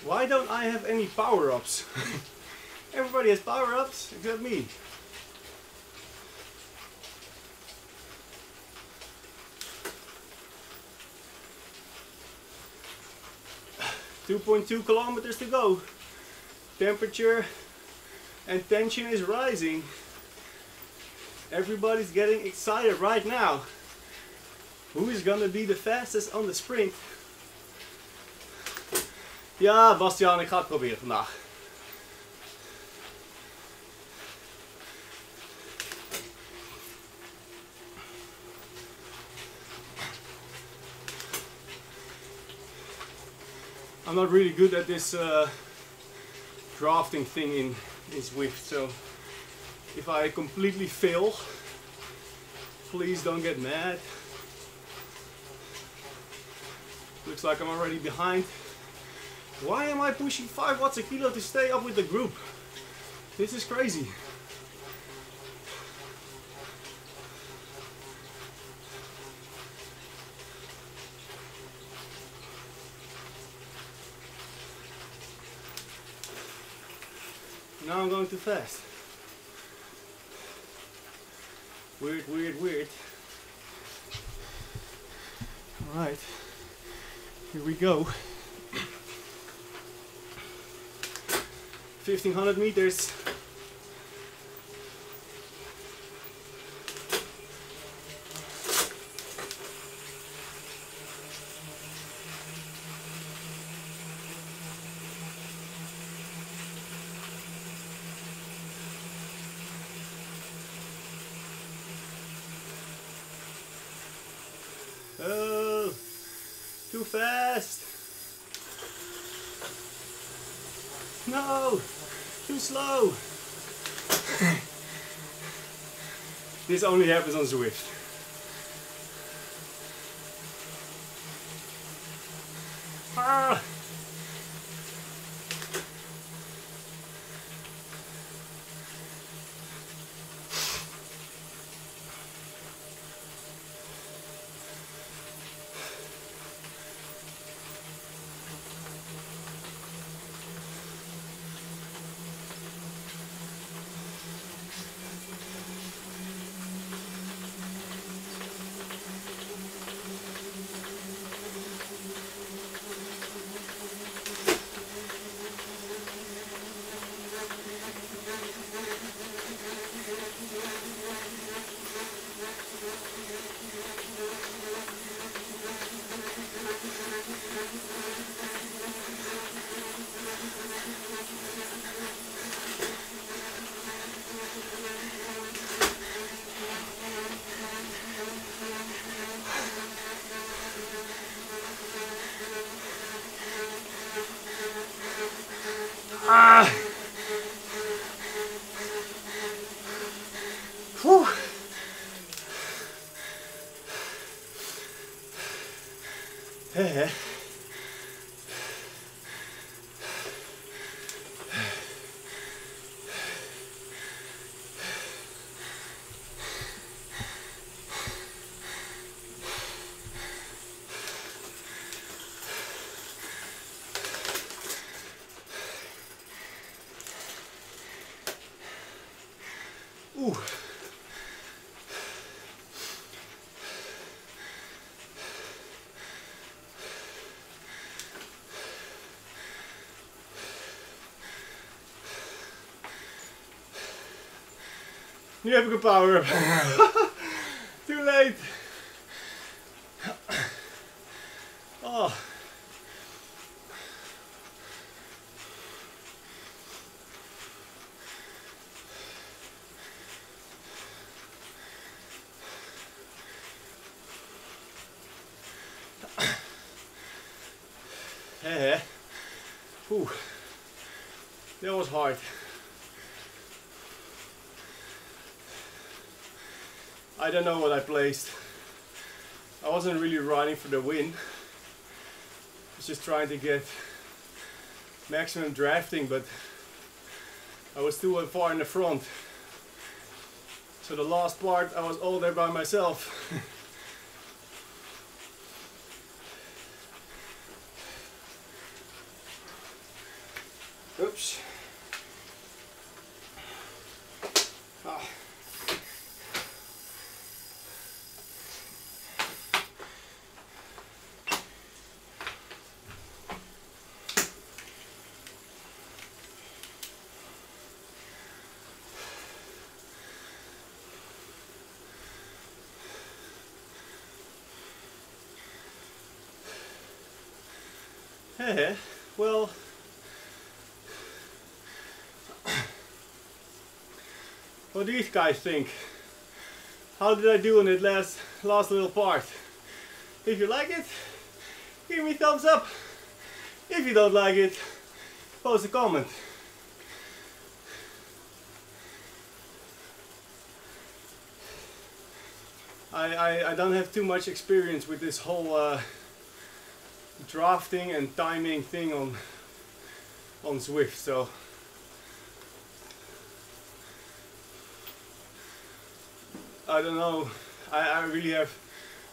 Why don't I have any power-ups? Everybody has power-ups except me. .2 kilometers to go. Temperature and tension is rising. Everybody's getting excited right now. Who is gonna be the fastest on the sprint? Ja, Bastiaan, ik ga het proberen vandaag. I'm not really good at this drafting thing in Zwift, so if I completely fail, please don't get mad. Looks like I'm already behind. Why am I pushing 5 watts a kilo to stay up with the group? This is crazy. Now I'm going too fast. Weird, weird, weird. Alright, here we go. 1500 meters. Too fast. No, too slow. This only happens on Zwift. Ah. Ah. Whew. Ooh. Nu heb ik een power-up. Too late. Oh. Ooh. That was hard. I don't know what I placed. I wasn't really running for the win. I was just trying to get maximum drafting, but I was too far in the front. So the last part I was all there by myself. Oops. Ah. Hey, well, what do you guys think? How did I do in that last little part? If you like it, give me a thumbs up. If you don't like it, post a comment. I don't have too much experience with this whole drafting and timing thing on Zwift, so I don't know. I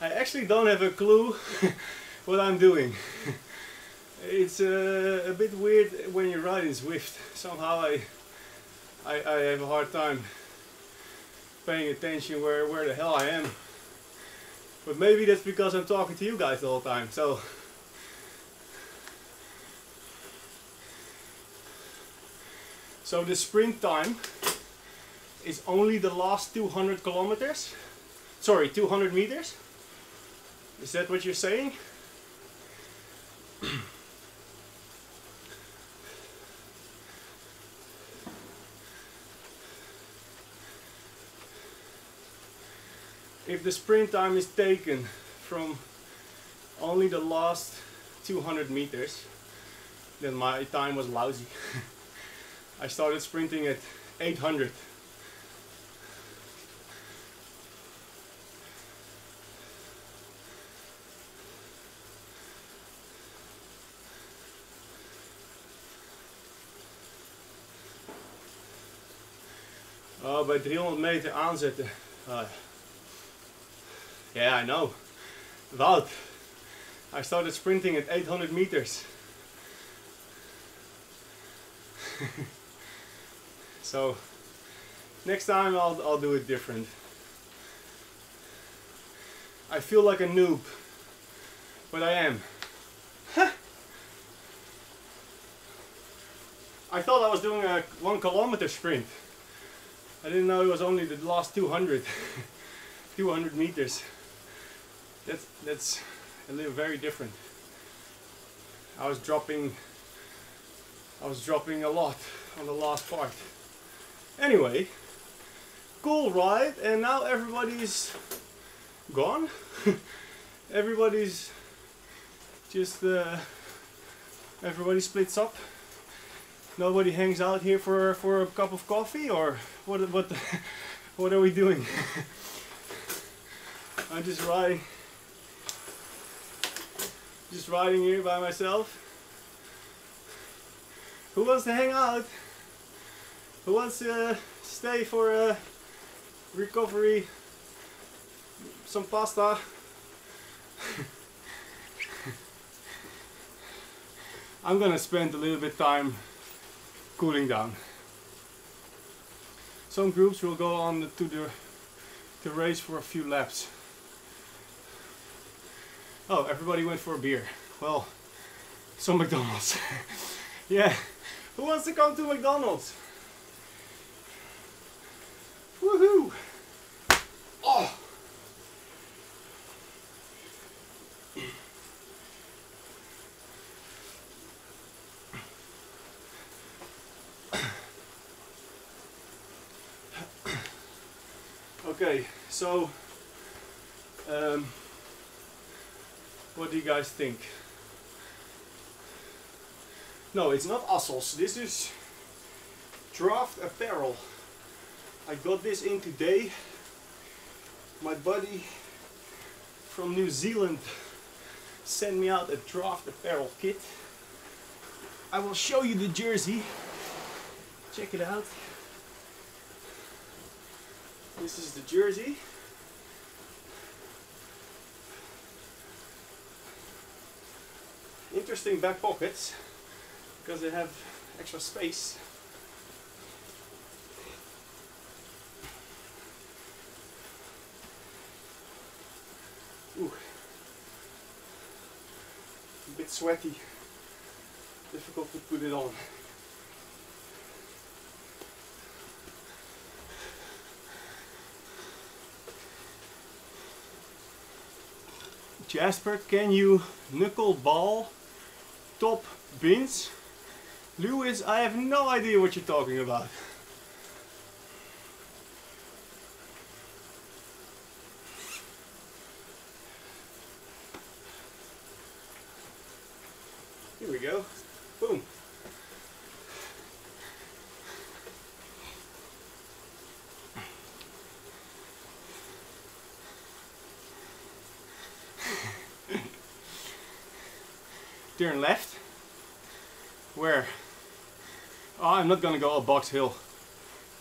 actually don't have a clue what I'm doing. It's a bit weird when you ride in Zwift. Somehow I have a hard time paying attention where the hell I am. But maybe that's because I'm talking to you guys the whole time. So the sprint time is only the last 200 kilometers. Sorry, 200 meters. Is that what you're saying? If the sprint time is taken from Only the last 200 meters, then my time was lousy. I started sprinting at 800. Oh, bij 300 meter aanzetten. Yeah, I know. Wout. I started sprinting at 800 meters. So next time I'll do it different. I feel like a noob, but I am. I thought I was doing a 1 kilometer sprint. I didn't know it was only the last 200 200 meters. That's a little very different. I was dropping a lot on the last part. Anyway, cool ride, and now everybody's gone. Everybody's just everybody splits up. Nobody hangs out here for a cup of coffee, or what are we doing? I'm just riding here by myself. Who wants to hang out? Who wants to stay for a recovery? Some pasta? I'm gonna spend a little bit time cooling down. Some groups will go on to the race for a few laps. Oh, everybody went for a beer. Well, some McDonald's. Yeah, who wants to come to McDonald's? Woohoo! Oh! Okay, so what do you guys think? No, it's not Assels. This is Draft Apparel. I got this in today. My buddy from New Zealand sent me out a Draft Apparel kit. I will show you the jersey. Check it out. This is the jersey. Interesting back pockets because they have extra space. Ooh. A bit sweaty. Difficult to put it on. Jasper, can you knuckleball top bins? Lewis, I have no idea what you're talking about. Here we go. Boom. Turn left. Where? Oh, I'm not gonna go up Box Hill.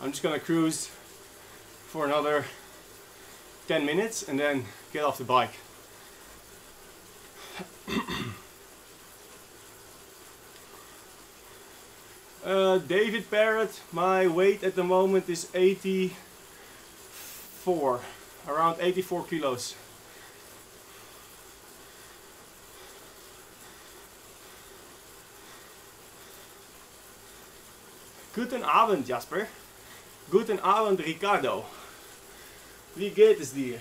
I'm just gonna cruise for another 10 minutes and then get off the bike. David Parrott, my weight at the moment is 84, around 84 kilos. Guten Abend, Jasper. Guten Abend, Ricardo. Wie geht es dir?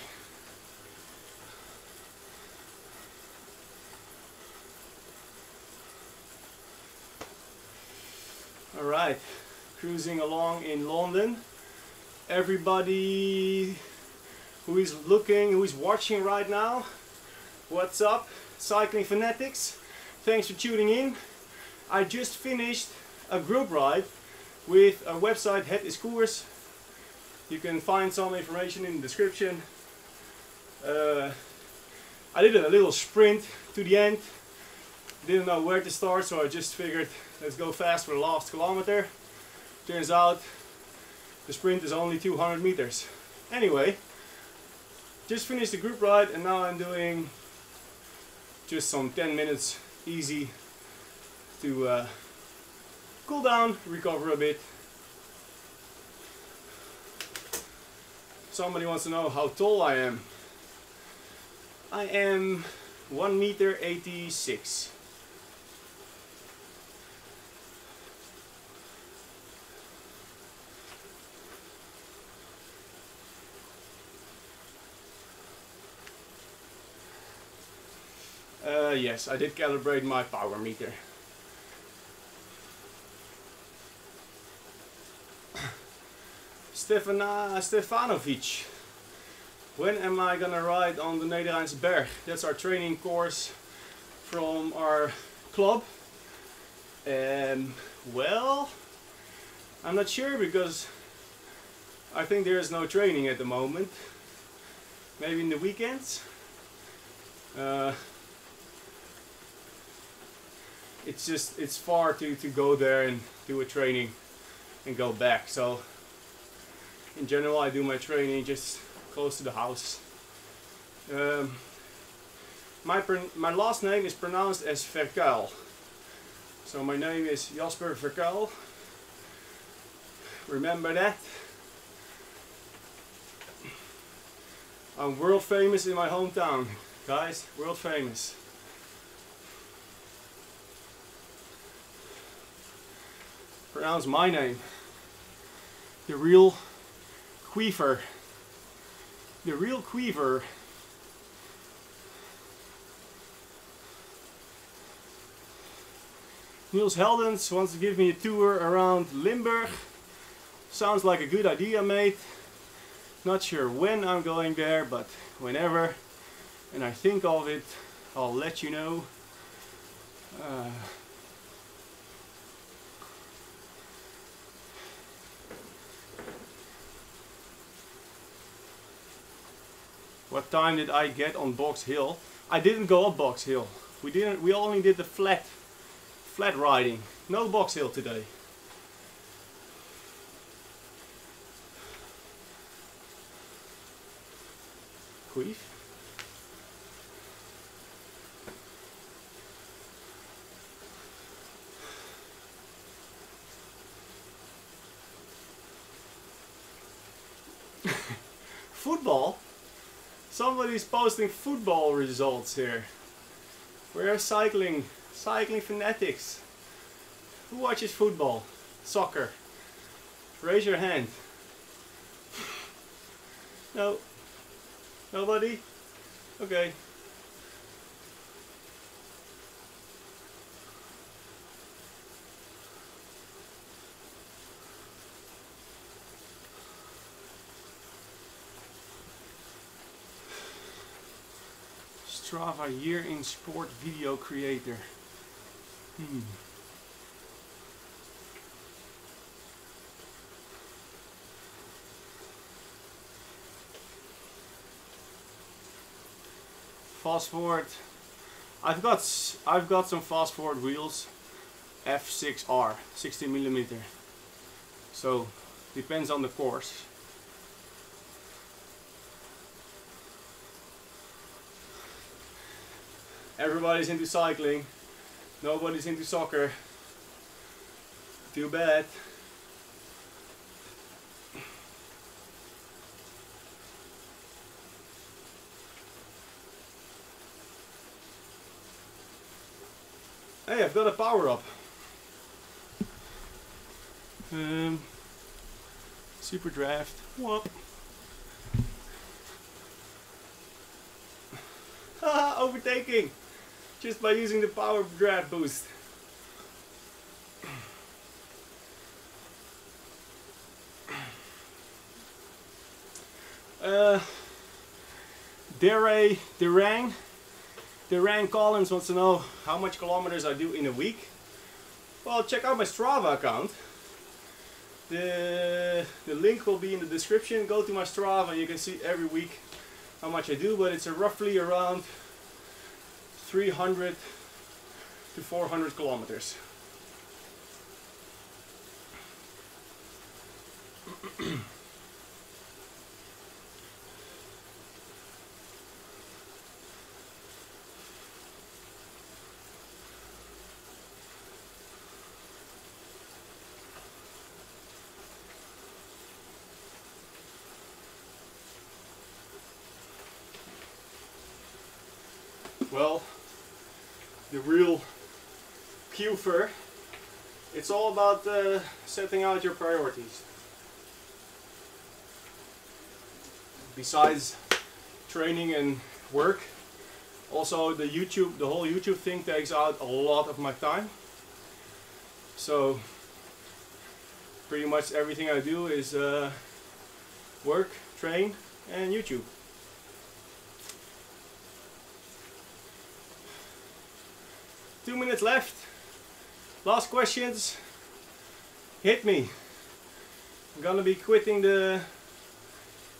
Alright, cruising along in London. Everybody who is looking, who is watching right now, what's up? Cycling Fanatics. Thanks for tuning in. I just finished a group ride with a website Het is Koers. You can find some information in the description. I did a little sprint to the end. Didn't know where to start, so I just figured let's go fast for the last kilometer. Turns out the sprint is only 200 meters. Anyway, just finished the group ride and now I'm doing just some 10 minutes easy to cool down, recover a bit. Somebody wants to know how tall I am. I am 1 meter 86. Yes, I did calibrate my power meter. Stefanovic. When am I gonna ride on the Nederlandse Berg? That's our training course from our club. Well, I'm not sure because I think there is no training at the moment. Maybe in the weekends. It's far to go there and do a training and go back. So in general I do my training just close to the house. My last name is pronounced as Verkuijl. So my name is Jasper Verkuijl. Remember that. I'm world famous in my hometown, guys. World famous. Pronounce my name. The real Queever. The real Queever. Niels Heldens wants to give me a tour around Limburg. Sounds like a good idea, mate. Not sure when I'm going there, but whenever and I think of it, I'll let you know. What time did I get on Box Hill? I didn't go up Box Hill. We only did the flat riding. No Box Hill today. Queef. Football? Somebody's posting football results here. We're cycling fanatics. Who watches football? Soccer? Raise your hand. No. Nobody? Okay. STRAVA year in sport video creator. Fast forward. I've got some fast forward wheels, F6R, 60mm. So depends on the course. Everybody's into cycling, nobody's into soccer. Too bad. Hey, I've got a power up. Super draft. Whoop. Haha, overtaking! Just by using the power draft boost. Derang Rand Collins wants to know how much kilometers I do in a week. Well, check out my Strava account. The link will be in the description. Go to my Strava and you can see every week how much I do, but it's roughly around 300 to 400 kilometers. Well, the real Q-fer, it's all about setting out your priorities. Besides training and work, also the whole YouTube thing takes out a lot of my time. So pretty much everything I do is work, train and YouTube. Two minutes left. Last questions. Hit me. I'm gonna be quitting the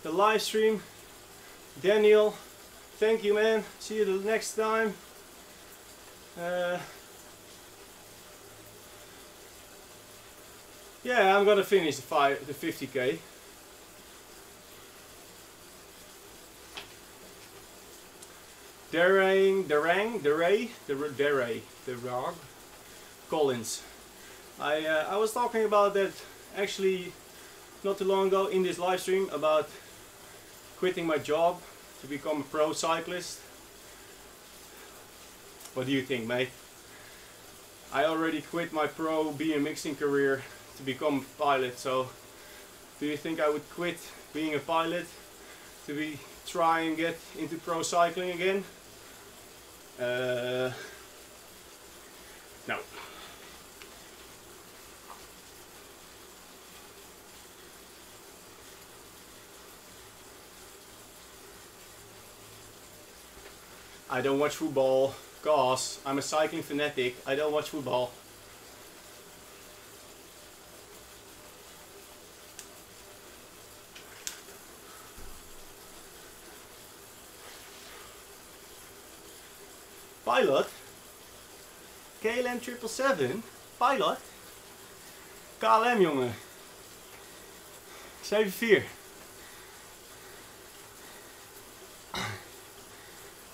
live stream. Daniel, thank you, man. See you the next time. Yeah, I'm gonna finish the 50k. Derang Collins. I was talking about that actually not too long ago in this live stream about quitting my job to become a pro cyclist. What do you think, mate? I already quit my pro BMXing career to become a pilot, so do you think I would quit being a pilot to try and get into pro cycling again? No. I don't watch football because I'm a cycling fanatic. I don't watch football. Pilot? KLM 777? Pilot? KLM, jongen. 7-4.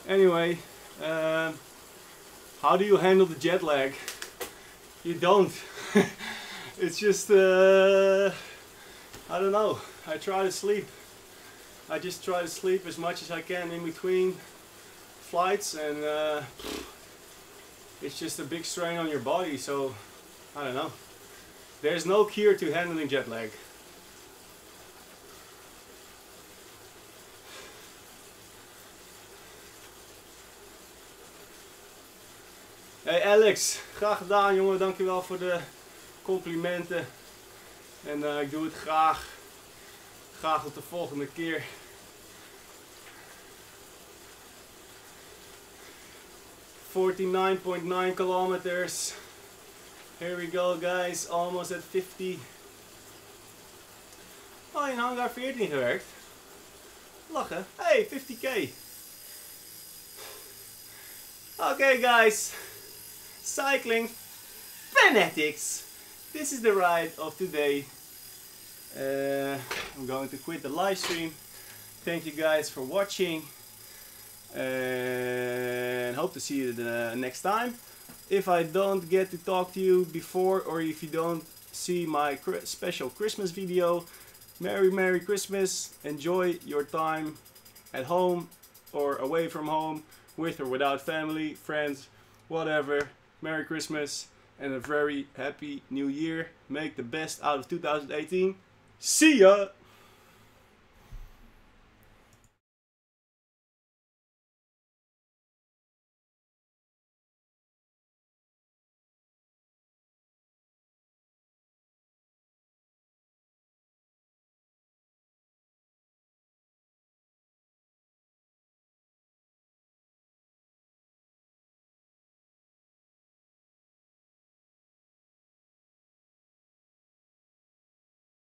Anyway, how do you handle the jet lag? You don't. It's just, I don't know. I try to sleep. I just try to sleep as much as I can in between flights, and it's just a big strain on your body, so I don't know. There's no cure to handling jet lag. Hey Alex, graag gedaan jongen, dankjewel voor de complimenten. En ik doe het graag. Graag tot de volgende keer. $49.9 kilometers. Here we go guys, almost at 50. Oh, in hangar 14 gewerkt. Lachen. Hey, 50k. Okay guys. Cycling fanatics. This is the ride of today. I'm going to quit the live stream. Thank you guys for watching. And hope to see you the next time. If I don't get to talk to you before, or if you don't see my special Christmas video, Merry Christmas. Enjoy your time at home or away from home, with or without family, friends, whatever. Merry Christmas and a very happy new year. Make the best out of 2018. See ya!